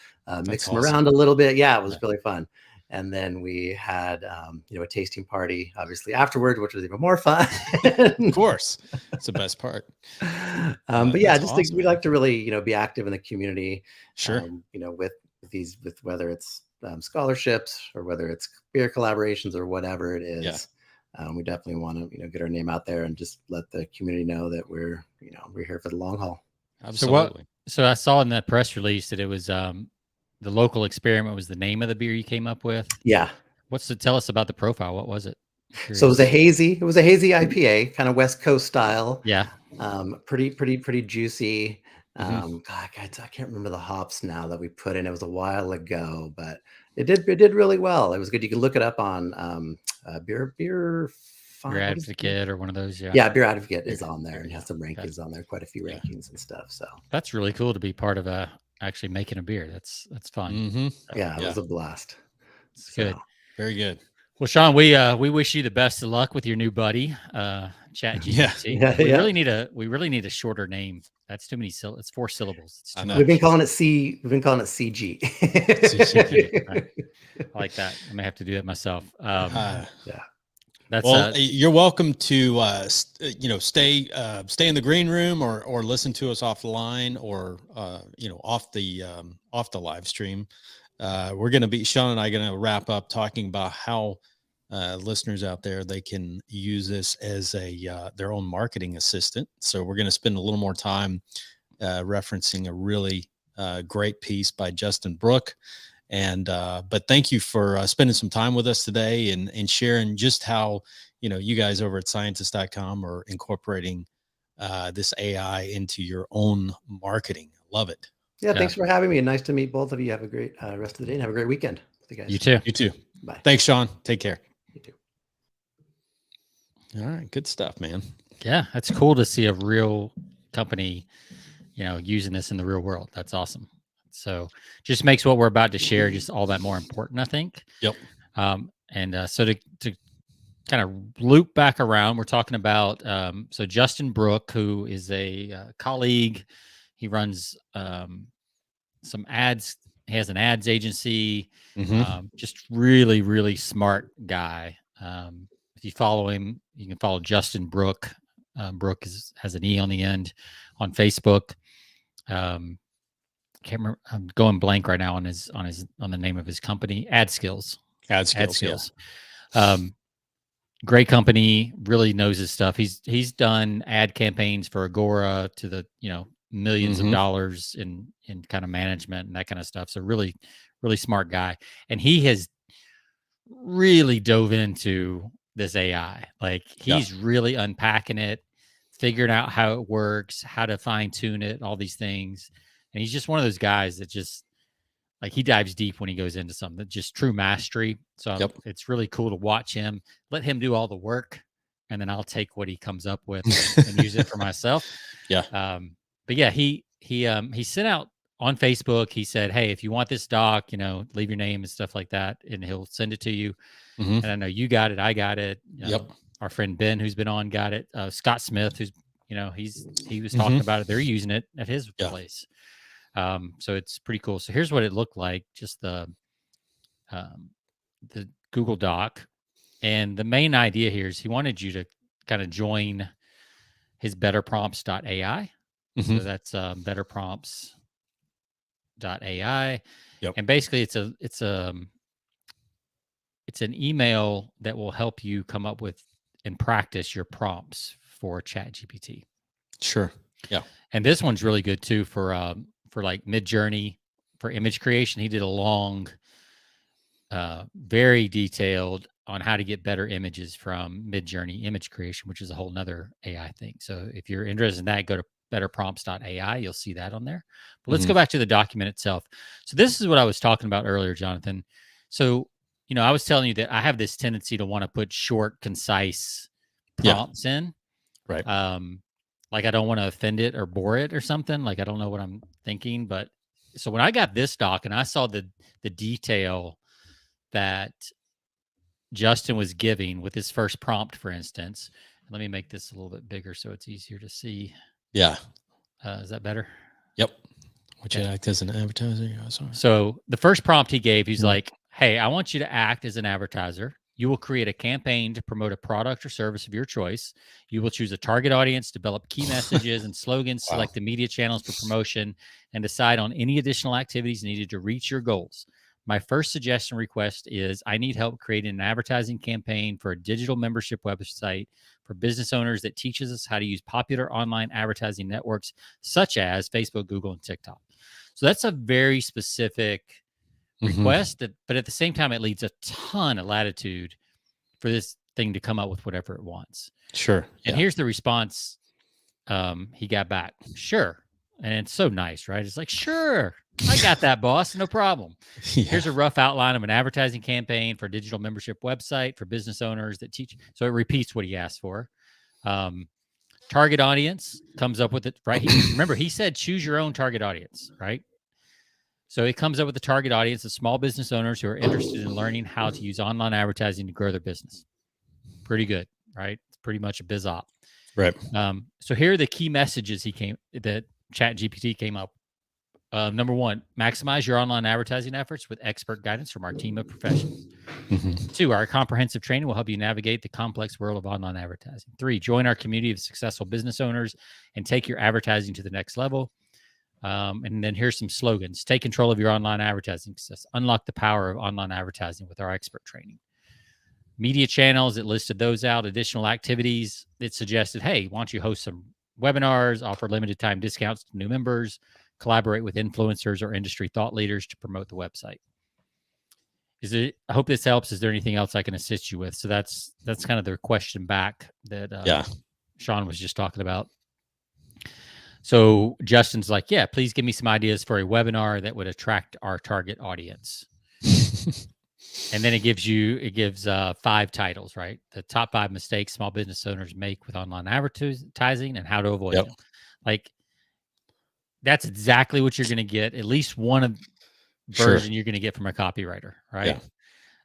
mix them around a little bit. Yeah, it was really fun. And then we had, a tasting party, obviously afterwards, which was even more fun. Of course, it's the best part. But yeah, just awesome. We like to really, be active in the community. Sure. With whether it's scholarships or whether it's beer collaborations or whatever it is. Yeah. We definitely want to, get our name out there and just let the community know that we're here for the long haul. Absolutely. So So I saw in that press release that it was the local experiment was the name of the beer you came up with. Yeah. Tell us about the profile? What was it? So it was a hazy IPA, kind of West Coast style. Yeah. Pretty juicy. God, I can't remember the hops now that we put in. It was a while ago, but it did really well. It was good. You can look it up on Beer Beer Advocate or one of those. Yeah, Beer Advocate is on there and has some rankings on there, quite a few rankings and stuff. So that's really cool to be part of actually making a beer. That's fun. Yeah, it was a blast. It's good. Very good. Well, Sean, we wish you the best of luck with your new buddy, ChatGPT. Yeah. We really need a shorter name. That's too many syllables. It's 4 syllables. It's too much. We've been calling it CG. CG. Right. I like that. I may have to do it myself. Yeah. That's you're welcome to stay in the green room or listen to us offline or off the live stream. We're going to be, Sean and I, going to wrap up talking about how listeners out there, they can use this as their own marketing assistant. So we're going to spend a little more time referencing a really great piece by Justin Brook. But thank you for spending some time with us today and sharing just how, you guys over at scientist.com are incorporating this AI into your own marketing. Love it. Yeah. Thanks for having me. And nice to meet both of you. Have a great rest of the day and have a great weekend. You guys. You too. Bye. Thanks, Sean. Take care. You too. All right. Good stuff, man. Yeah. That's cool to see a real company, using this in the real world. That's awesome. So just makes what we're about to share just all that more important, I think. Yep. So to kind of loop back around, we're talking about so Justin Brook, who is a colleague. He runs some ads. He has an ads agency. Just really, really smart guy. If you follow him, you can follow Justin Brook. Brook has an E on the end on Facebook. Can't remember. I'm going blank right now on the name of his company. Ad Skills. Great company. Really knows his stuff. He's done ad campaigns for Agora to the millions of dollars in kind of management and that kind of stuff. So really, really smart guy. And he has really dove into this AI. Like he's really unpacking it, figuring out how it works, how to fine tune it, all these things. And he's just one of those guys that just like he dives deep when he goes into something, just true mastery. So it's really cool to watch him, let him do all the work. And then I'll take what he comes up with and use it for myself. Yeah. But yeah, he sent out on Facebook. He said, "Hey, if you want this doc, leave your name and stuff like that, and he'll send it to you." And I know you got it. I got it. Our friend Ben, who's been on, got it. Scott Smith, who's he was talking about it. They're using it at his place. So it's pretty cool. So here's what it looked like. Just the Google Doc, and the main idea here is he wanted you to kind of join his betterprompts.ai. So that's betterprompts.ai. And basically it's an email that will help you come up with and practice your prompts for ChatGPT. Sure. Yeah. And this one's really good too for like Midjourney for image creation. He did a long, very detailed on how to get better images from Midjourney image creation, which is a whole nother AI thing. So if you're interested in that, go to betterprompts.ai. You'll see that on there. But let's go back to the document itself. So this is what I was talking about earlier, Jonathan. So, I was telling you that I have this tendency to want to put short, concise prompts in. Right. Like I don't want to offend it or bore it or something. Like I don't know what I'm thinking. But so when I got this doc and I saw the detail that Justin was giving with his first prompt, for instance, let me make this a little bit bigger so it's easier to see. Yeah. Is that better? Yep. Would you act as an advertiser? So the first prompt he gave, he's like, "Hey, I want you to act as an advertiser. You will create a campaign to promote a product or service of your choice. You will choose a target audience, develop key messages and slogans, select the media channels for promotion, and decide on any additional activities needed to reach your goals. My first suggestion request is I need help creating an advertising campaign for a digital membership website for business owners that teaches us how to use popular online advertising networks such as Facebook, Google, and TikTok. So that's a very specific request, but at the same time, it leaves a ton of latitude for this thing to come up with whatever it wants. Sure. And here's the response he got back. Sure. And it's so nice, right? It's like, sure, I got that, boss. No problem. Yeah. Here's a rough outline of an advertising campaign for a digital membership website for business owners that teach. So it repeats what he asked for. Target audience comes up with it, right? Remember, he said choose your own target audience, right? So it comes up with the target audience of small business owners who are interested in learning how to use online advertising to grow their business. Pretty good, right? It's pretty much a biz op. Right. So here are the key messages that ChatGPT came up. Number one, maximize your online advertising efforts with expert guidance from our team of professionals. 2, our comprehensive training will help you navigate the complex world of online advertising. 3, join our community of successful business owners and take your advertising to the next level. And then here's some slogans. Take control of your online advertising success. Unlock the power of online advertising with our expert training. Media channels, it listed those out. Additional activities, it suggested, hey, why don't you host some webinars, offer limited time discounts to new members, collaborate with influencers or industry thought leaders to promote the website. I hope this helps. Is there anything else I can assist you with? So that's kind of the question back that Sean was just talking about. So Justin's like, yeah, please give me some ideas for a webinar that would attract our target audience. And then it gives 5 titles, right? The top 5 mistakes small business owners make with online advertising and how to avoid them. Like, that's exactly what you're going to get. At least one version you're going to get from a copywriter, right?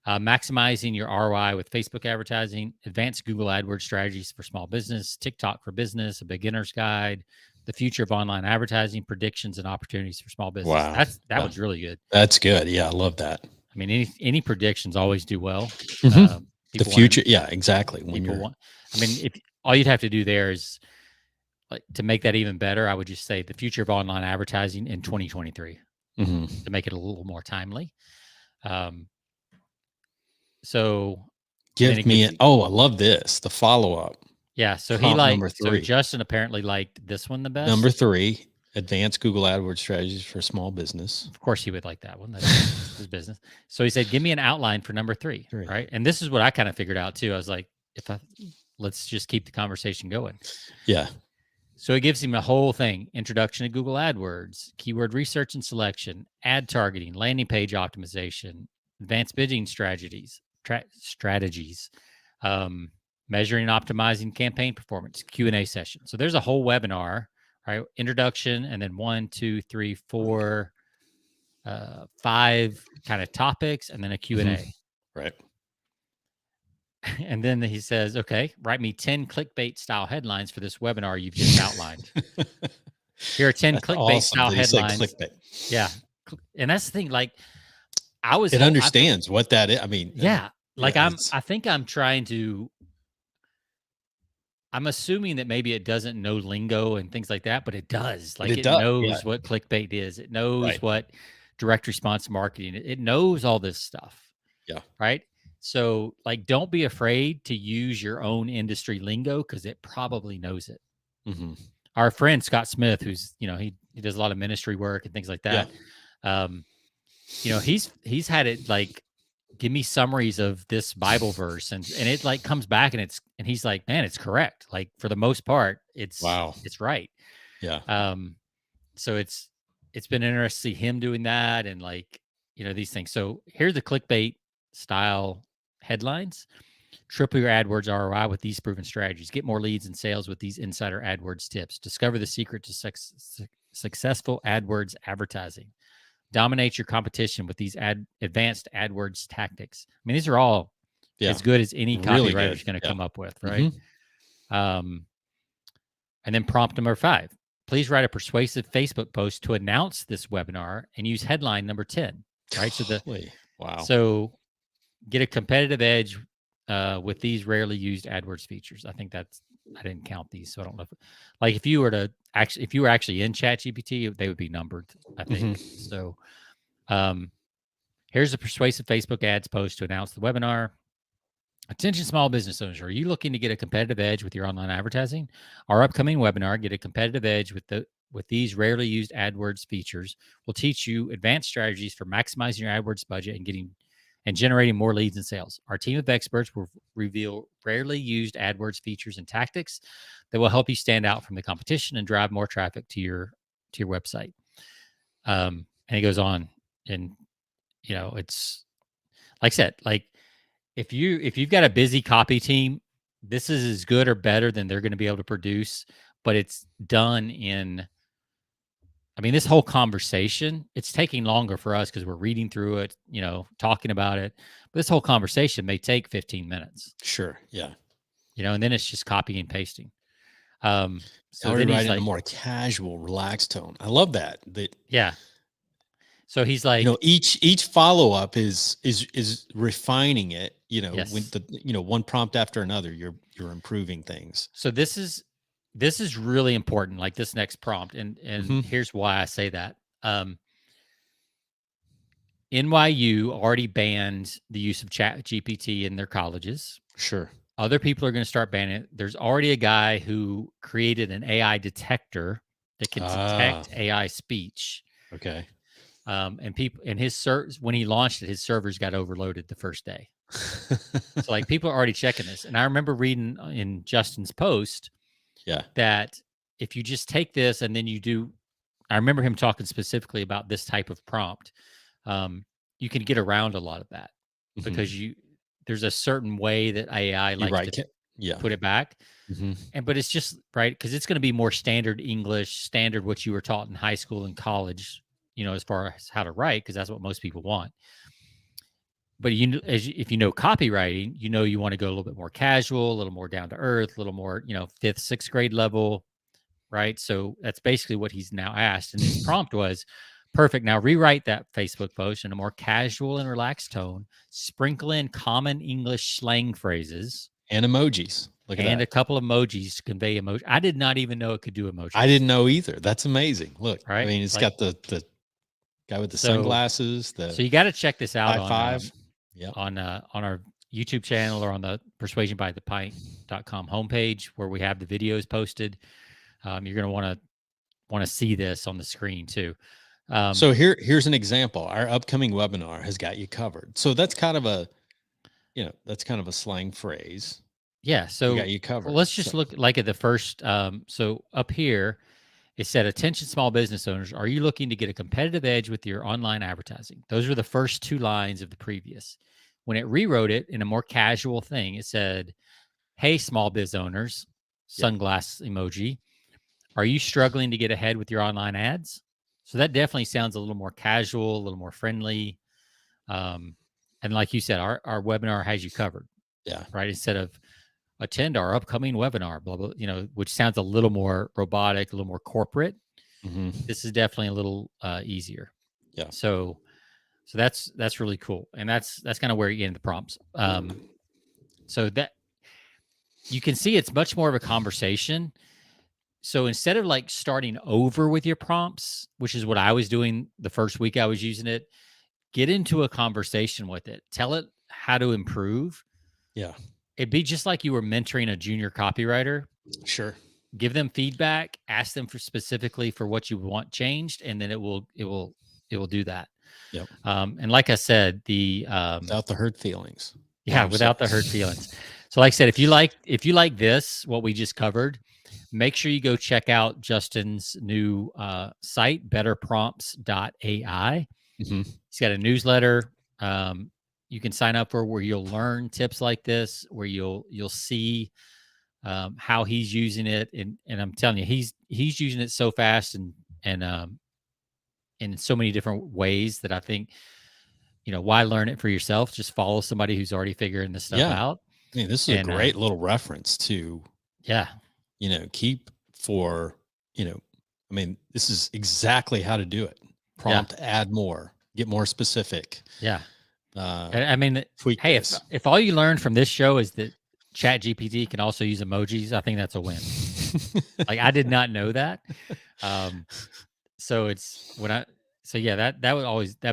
Yeah. Maximizing your ROI with Facebook advertising, advanced Google AdWords strategies for small business, TikTok for business, a beginner's guide, the future of online advertising, predictions and opportunities for small business. Wow. That was really good. That's good. Yeah, I love that. I mean, any predictions always do well. The future, exactly. If all you'd have to do there is, like, to make that even better, I would just say the future of online advertising in 2023 to make it a little more timely. So give me I love this. The follow-up. Yeah. So number 3. So Justin apparently liked this one the best. Number 3, advanced Google AdWords strategies for small business. Of course he would like that one. That's his business. So he said, give me an outline for number 3. Right. And this is what I kind of figured out too. I was like, let's just keep the conversation going. Yeah. So it gives him a whole thing: introduction to Google AdWords, keyword research and selection, ad targeting, landing page optimization, advanced bidding strategies, measuring and optimizing campaign performance, Q&A session. So there's a whole webinar, right? Introduction, and then 1, 2, 3, 4, 5 kind of topics, and then a Q&A. Right. And then he says, okay, write me 10 clickbait style headlines for this webinar you've just outlined. Here are 10 clickbait style headlines. Clickbait. Yeah. And that's the thing. Like, it understands what that is. I mean, yeah. Like, I think I'm trying to, I'm assuming that maybe it doesn't know lingo and things like that, but it does. Like, it knows what clickbait is. It knows what direct response marketing. It knows all this stuff. Yeah. Right. So, like, don't be afraid to use your own industry lingo, because it probably knows it. Our friend Scott Smith, who's, he does a lot of ministry work and things like that. Yeah. He's had it like, give me summaries of this Bible verse, and it like comes back and he's like, man, it's correct. Like, for the most part, it's right. Yeah. So it's been interesting to see him doing that, and, like, these things. So here's the clickbait style headlines: triple your AdWords ROI with these proven strategies. Get more leads and sales with these insider AdWords tips. Discover the secret to successful AdWords advertising. Dominate your competition with these advanced AdWords tactics. I mean, these are all as good as any copywriter is going to come up with, right? And then prompt number 5. Please write a persuasive Facebook post to announce this webinar and use headline number 10, right? So get a competitive edge with these rarely used AdWords features. I think I didn't count these, so I don't know if you were actually in ChatGPT, they would be numbered, I think. So, Here's a persuasive Facebook ads post to announce the webinar. Attention small business owners, are you looking to get a competitive edge with your online advertising? Our upcoming webinar, Get a Competitive Edge with these rarely used AdWords features, will teach you advanced strategies for maximizing your AdWords budget and generating more leads and sales. Our team of experts will reveal rarely used AdWords features and tactics that will help you stand out from the competition and drive more traffic to your website. And he goes on, and it's like I said, like if you've got a busy copy team, this is as good or better than they're going to be able to produce, but it's done in, I mean, this whole conversation, it's taking longer for us because we're reading through it, talking about it. But this whole conversation may take 15 minutes. Sure. Yeah. And then it's just copying and pasting. So then he's writing a more casual, relaxed tone. I love that. Yeah. So he's like, each follow up is refining it. Yes. With the one prompt after another, you're improving things. So this is really important. Like this next prompt, and here's why I say that. NYU already banned the use of ChatGPT in their colleges. Sure. Other people are going to start banning it. There's already a guy who created an AI detector that can detect AI speech. Okay. And people and when he launched it, his servers got overloaded the first day. So like people are already checking this. And I remember reading in Justin's post that if you just take this and then I remember him talking specifically about this type of prompt. You can get around a lot of that because there's a certain way that AI likes to put it back. But it's just right because it's going to be more standard English, standard what you were taught in high school and college, as far as how to write, because that's what most people want. But if you know copywriting, you want to go a little bit more casual, a little more down to earth, a little more, 5th, 6th grade level, right? So that's basically what he's now asked. And his prompt was, perfect. Now rewrite that Facebook post in a more casual and relaxed tone. Sprinkle in common English slang phrases and emojis. Look at that. And a couple of emojis to convey emotion. I did not even know it could do emojis. I didn't know either. That's amazing. Look, right? I mean, it's got the guy with the sunglasses. So you got to check this out on our YouTube channel or on the persuasionbythepint.com homepage where we have the videos posted. You're going to want to see this on the screen too. So here's an example. Our upcoming webinar has got you covered. So that's kind of a slang phrase. Yeah. So we got you covered. Well, let's just look like at the first. So up here, it said, attention small business owners, are you looking to get a competitive edge with your online advertising? Those were the first 2 lines of the previous. When it rewrote it in a more casual thing, it said, hey, small biz owners, sunglass emoji, are you struggling to get ahead with your online ads? So that definitely sounds a little more casual, a little more friendly. And like you said, our webinar has you covered. Yeah. Right. Instead of attend our upcoming webinar, blah, blah, which sounds a little more robotic, a little more corporate. This is definitely a little easier. Yeah. So that's really cool. And that's kind of where you get into the prompts. So that you can see it's much more of a conversation. So instead of like starting over with your prompts, which is what I was doing the first week I was using it, get into a conversation with it. Tell it how to improve. Yeah. It'd be just like you were mentoring a junior copywriter. Sure. Give them feedback, ask them specifically for what you want changed, and then it will do that. Yep. And like I said, without the hurt feelings. Yeah, without the hurt feelings. So like I said, if you like this, what we just covered, make sure you go check out Justin's new site, betterprompts.ai. He's got a newsletter. You can sign up for where you'll learn tips like this, where you'll see how he's using it, and I'm telling you, he's using it so fast and in so many different ways that I think, why learn it for yourself? Just follow somebody who's already figuring this stuff out. I mean, this is a great little reference to, keep for, I mean, this is exactly how to do it. Prompt, add more, get more specific. Yeah. I mean, hey, if all you learned from this show is that ChatGPT can also use emojis, I think that's a win. Like I did not know that. So that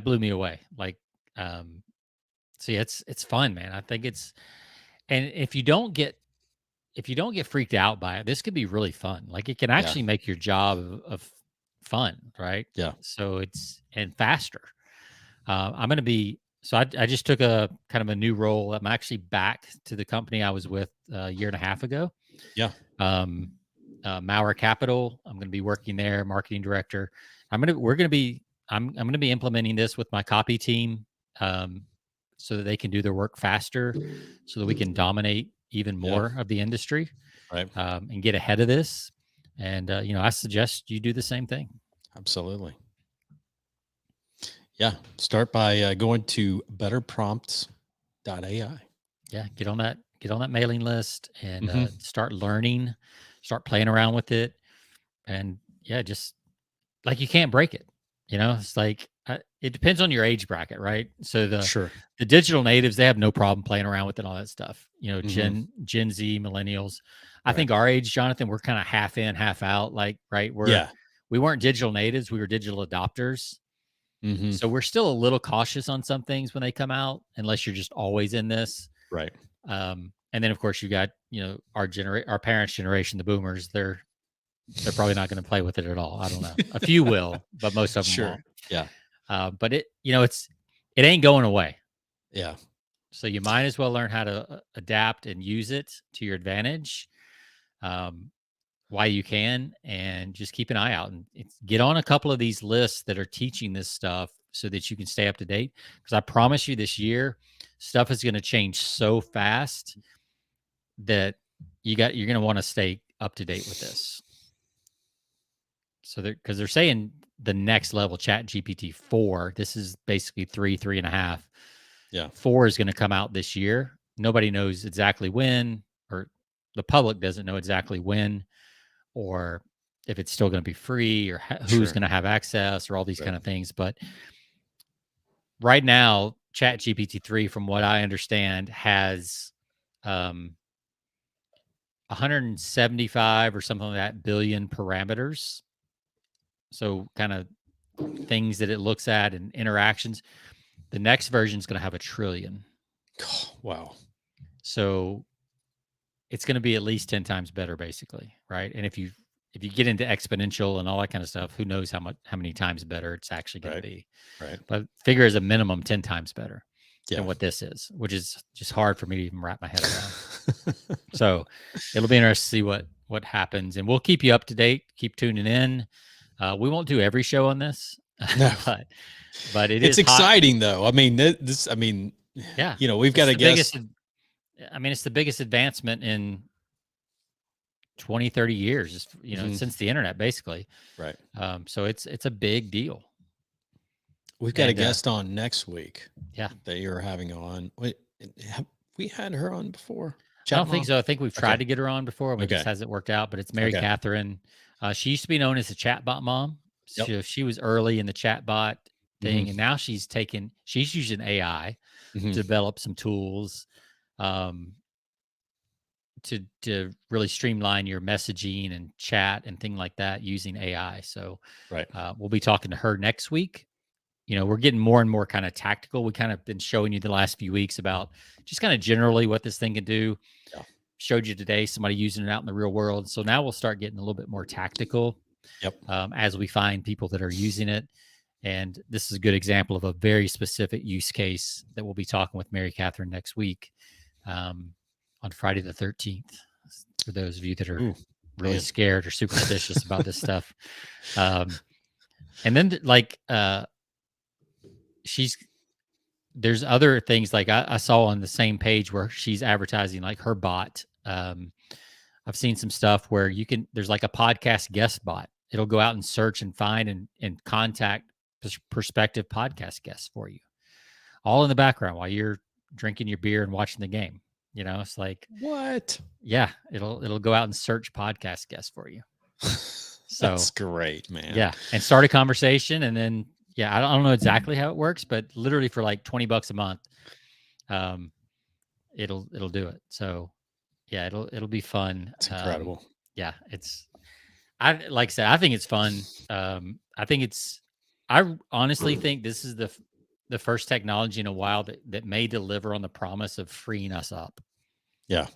blew me away. Like So yeah, it's fun, man. I think and if you don't get freaked out by it, this could be really fun. Like it can Yeah. actually make your job of fun, right? Yeah. So and faster. I'm going to be, so I just took a kind of a new role. I'm actually back to the company I was with a year and a half ago. Yeah. Maurer Capital. I'm going to be working there, marketing director. I'm going to be implementing this with my copy team, so that they can do their work faster, so that we can dominate even more of the industry, right, and get ahead of this. And I suggest you do the same thing. Absolutely. Yeah. Start by going to betterprompts.ai. Yeah, get on that mailing list and start learning, start playing around with it, and yeah, just like you can't break it. It's like it depends on your age bracket, right? So Sure. the digital natives, they have no problem playing around with it, all that stuff. Mhm. Gen Z, millennials. I Right. think our age, Jonathan, we're kind of half in, half out. Like, right, Yeah. we weren't digital natives, we were digital adopters. Mhm. So we're still a little cautious on some things when they come out, unless you're just always in this. Right. And then of course you got our parents' generation, the boomers. They're probably not going to play with it at all. I don't know. A few will, but most of them Sure. won't. Yeah. But it ain't going away. Yeah. So you might as well learn how to adapt and use it to your advantage, while you can, and just keep an eye out and get on a couple of these lists that are teaching this stuff so that you can stay up to date. Because I promise you, this year, stuff is going to change so fast that you're going to want to stay up to date with this. So because they're saying the next level, ChatGPT 4, this is basically 3.5. Yeah. 4 is going to come out this year. Nobody knows exactly when, or the public doesn't know exactly when, or if it's still going to be free, or who's going to have access, or all these kind of things. But right now, ChatGPT 3, from what I understand, has 175 or something like that billion parameters. So kind of things that it looks at and interactions. The next version is going to have 1 trillion. Oh, wow. So it's going to be at least 10 times better, basically, right? And if you get into exponential and all that kind of stuff, who knows how many times better it's actually going to be. Right. But figure as a minimum 10 times better than what Yeah. this is, which is just hard for me to even wrap my head around. So it'll be interesting to see what happens, and we'll keep you up to date. Keep tuning in. We won't do every show on this, No. but it's exciting though. I mean, yeah, we've got to guess. It's the biggest advancement in 20, 30 years, since the internet, basically. Right. So it's a big deal. We've got a guest on next week. Yeah. That you're having on. Wait, have we had her on before? I don't think so. I think we've tried to get her on before, but it just hasn't worked out. But it's Mary Catherine. She used to be known as a chatbot mom. She was early in the chatbot thing, and now she's using AI to develop some tools, to really streamline your messaging and chat and thing like that using AI. So we'll be talking to her next week. We're getting more and more kind of tactical. We kind of been showing you the last few weeks about just kind of generally what this thing can do. Yeah. Showed you today somebody using it out in the real world. So now we'll start getting a little bit more tactical. Yep. As we find people that are using it. And this is a good example of a very specific use case that we'll be talking with Mary Catherine next week, on Friday the 13th, for those of you that are really scared or superstitious about this stuff. And then there's other things like I saw on the same page where she's advertising like her bot. I've seen some stuff where there's like a podcast guest bot. It'll go out and search and find and contact prospective podcast guests for you, all in the background while you're drinking your beer and watching the game. It's like, what? Yeah, it'll go out and search podcast guests for you. So that's great, man. Yeah, and start a conversation, and then I don't know exactly how it works, but literally for like $20 a month, it'll do it. So yeah, it'll be fun. It's incredible. Yeah, like I said, I think it's fun. I honestly think this is the first technology in a while that may deliver on the promise of freeing us up. Yeah.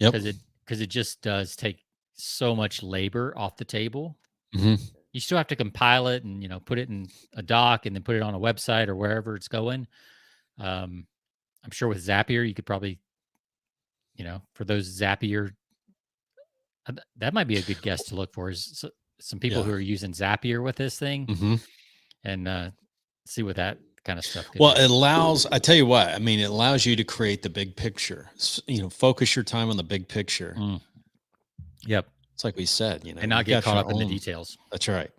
Yep. Because it just does take so much labor off the table. Mm-hmm. You still have to compile it and, put it in a doc and then put it on a website or wherever it's going. I'm sure with Zapier, you could probably, for those Zapier, that might be a good guest to look for, is some people who are using Zapier with this thing, and see what that kind of stuff could do. It allows, I tell you what, I mean, it allows you to create the big picture, focus your time on the big picture. Yep. It's like we said, and not get caught up in the details. That's right.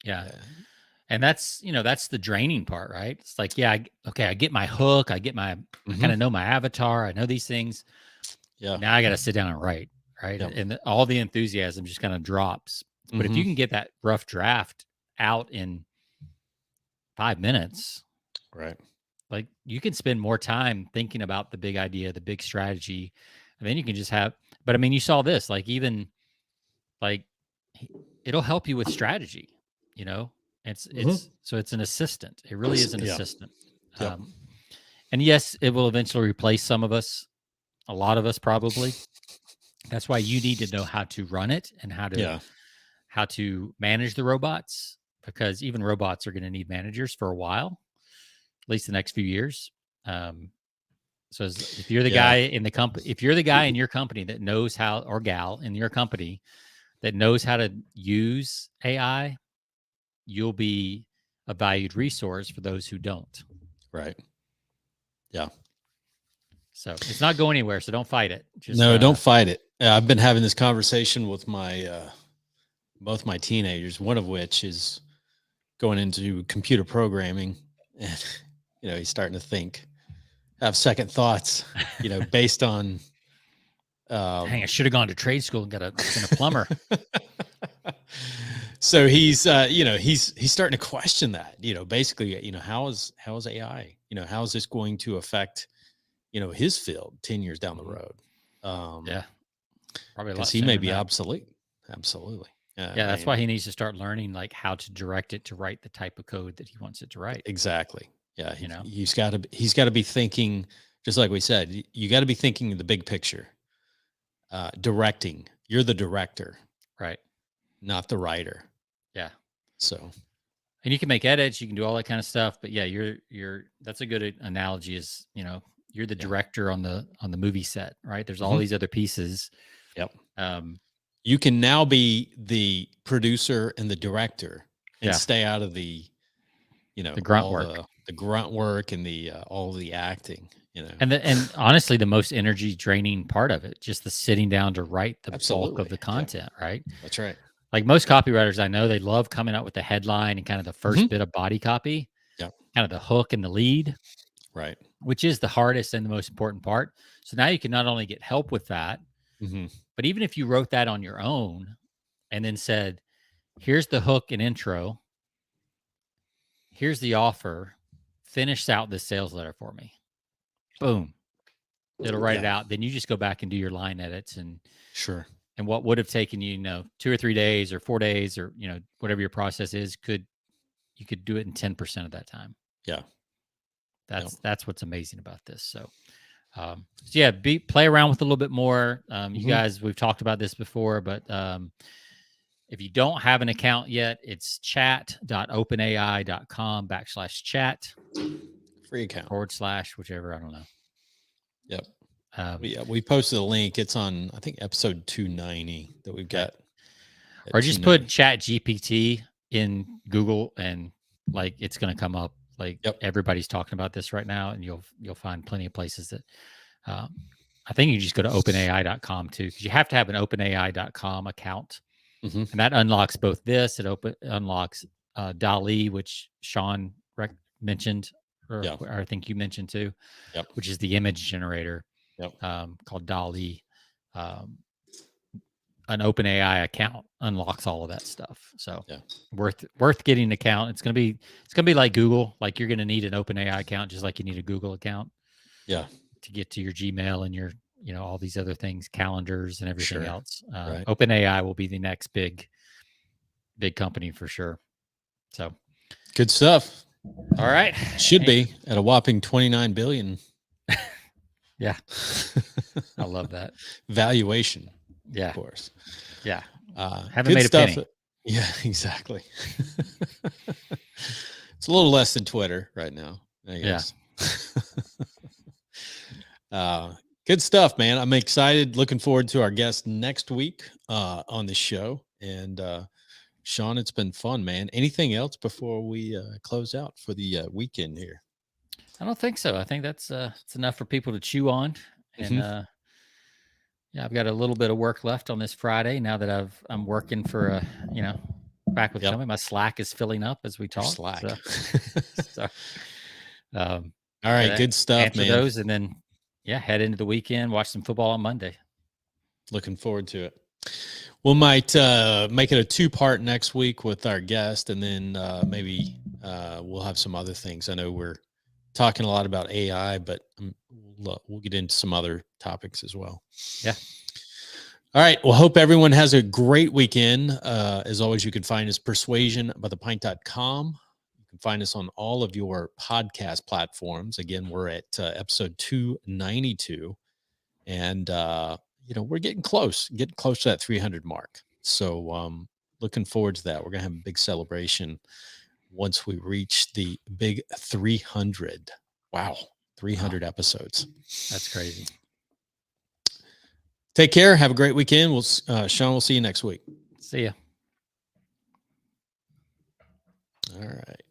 Yeah. And that's, that's the draining part, right? It's like, I get my hook. I kind of know my avatar. I know these things. Yeah. Now I got to sit down and write. Right. Yep. And all the enthusiasm just kind of drops. But if you can get that rough draft out in 5 minutes, right, like you can spend more time thinking about the big idea, the big strategy, and then you can just have. But I mean, you saw this, like even like it'll help you with strategy. It's an assistant. It really is an assistant. Yep. And yes, it will eventually replace some of us, a lot of us probably. That's why you need to know how to run it and how to manage the robots, because even robots are going to need managers for a while, at least the next few years. So if you're the guy in the company, if you're the guy in your company that knows how, or gal in your company that knows how to use AI, you'll be a valued resource for those who don't. Right. Yeah. So it's not going anywhere. So don't fight it. Don't fight it. I've been having this conversation with both my teenagers, one of which is going into computer programming, and he's starting to have second thoughts, based on. Dang, I should have gone to trade school and been a plumber. So he's starting to question that, basically, how is AI, how is this going to affect, his field 10 years down the road? Probably because he may be obsolete. Absolutely. That's why he needs to start learning like how to direct it to write the type of code that he wants it to write. Exactly. Yeah. He's got to be thinking, just like we said, you got to be thinking the big picture. Directing. You're the director, right? Not the writer. Yeah. So, and you can make edits, you can do all that kind of stuff, but that's a good analogy, is, you're the director on the movie set, right? There's all these other pieces. Yep. You can now be the producer and the director and stay out of the, the grunt work, the grunt work and the, all the acting, and honestly, the most energy draining part of it, just the sitting down to write the bulk of the content, right? That's right. Like most copywriters I know, they love coming out with the headline and kind of the first bit of body copy, kind of the hook and the lead, right? Which is the hardest and the most important part. So now you can not only get help with that, but even if you wrote that on your own and then said, here's the hook and intro, here's the offer, finish out this sales letter for me. Boom. It'll write it out. Then you just go back and do your line edits and and what would have taken you, 2 or 3 days or 4 days or, whatever your process is, you could do it in 10% of that time. Yeah. That's what's amazing about this. So, play around with it a little bit more. You guys, we've talked about this before, but if you don't have an account yet, it's chat.openai.com/chat. Free account. / whichever, I don't know. Yep. We posted a link. It's on, I think, episode 290 that we've got. Or just put ChatGPT in Google and like it's going to come up. Like everybody's talking about this right now, and you'll find plenty of places that. I think you just go to openai.com too, because you have to have an openai.com account, and that unlocks both this. It unlocks DALL-E, which Sean mentioned, or I think you mentioned too, which is the image generator. Called DALL-E. An OpenAI account unlocks all of that stuff. So worth getting an account. It's gonna be like Google. Like you're gonna need an OpenAI account just like you need a Google account. Yeah. To get to your Gmail and your all these other things, calendars and everything else. Right. OpenAI will be the next big company for sure. So good stuff. All right. Should be at a whopping 29 billion. Yeah. I love that. Valuation. Yeah. Of course. Yeah. Haven't Good made a stuff. penny. Yeah, exactly. It's a little less than Twitter right now, I guess. Good stuff, man. I'm excited. Looking forward to our guest next week on the show. And Sean, it's been fun, man. Anything else before we close out for the weekend here? I don't think so. I think that's it's enough for people to chew on. And yeah, I've got a little bit of work left on this Friday now that I'm working for back with the company. My Slack is filling up as we talk. Slack. All right, good stuff, answer man. those, and then head into the weekend, watch some football on Monday. Looking forward to it. We might make it a 2-part next week with our guest, and then maybe we'll have some other things. I know we're talking a lot about AI, but we'll get into some other topics as well. Yeah. All right. Well, hope everyone has a great weekend. As always, you can find us persuasionbythepint.com. You can find us on all of your podcast platforms. Again, we're at episode 292, and we're getting close to that 300 mark. So looking forward to that. We're going to have a big celebration once we reach the big 300. Wow. 300 episodes. That's crazy. Take care. Have a great weekend. Sean, we'll see you next week. See ya. All right.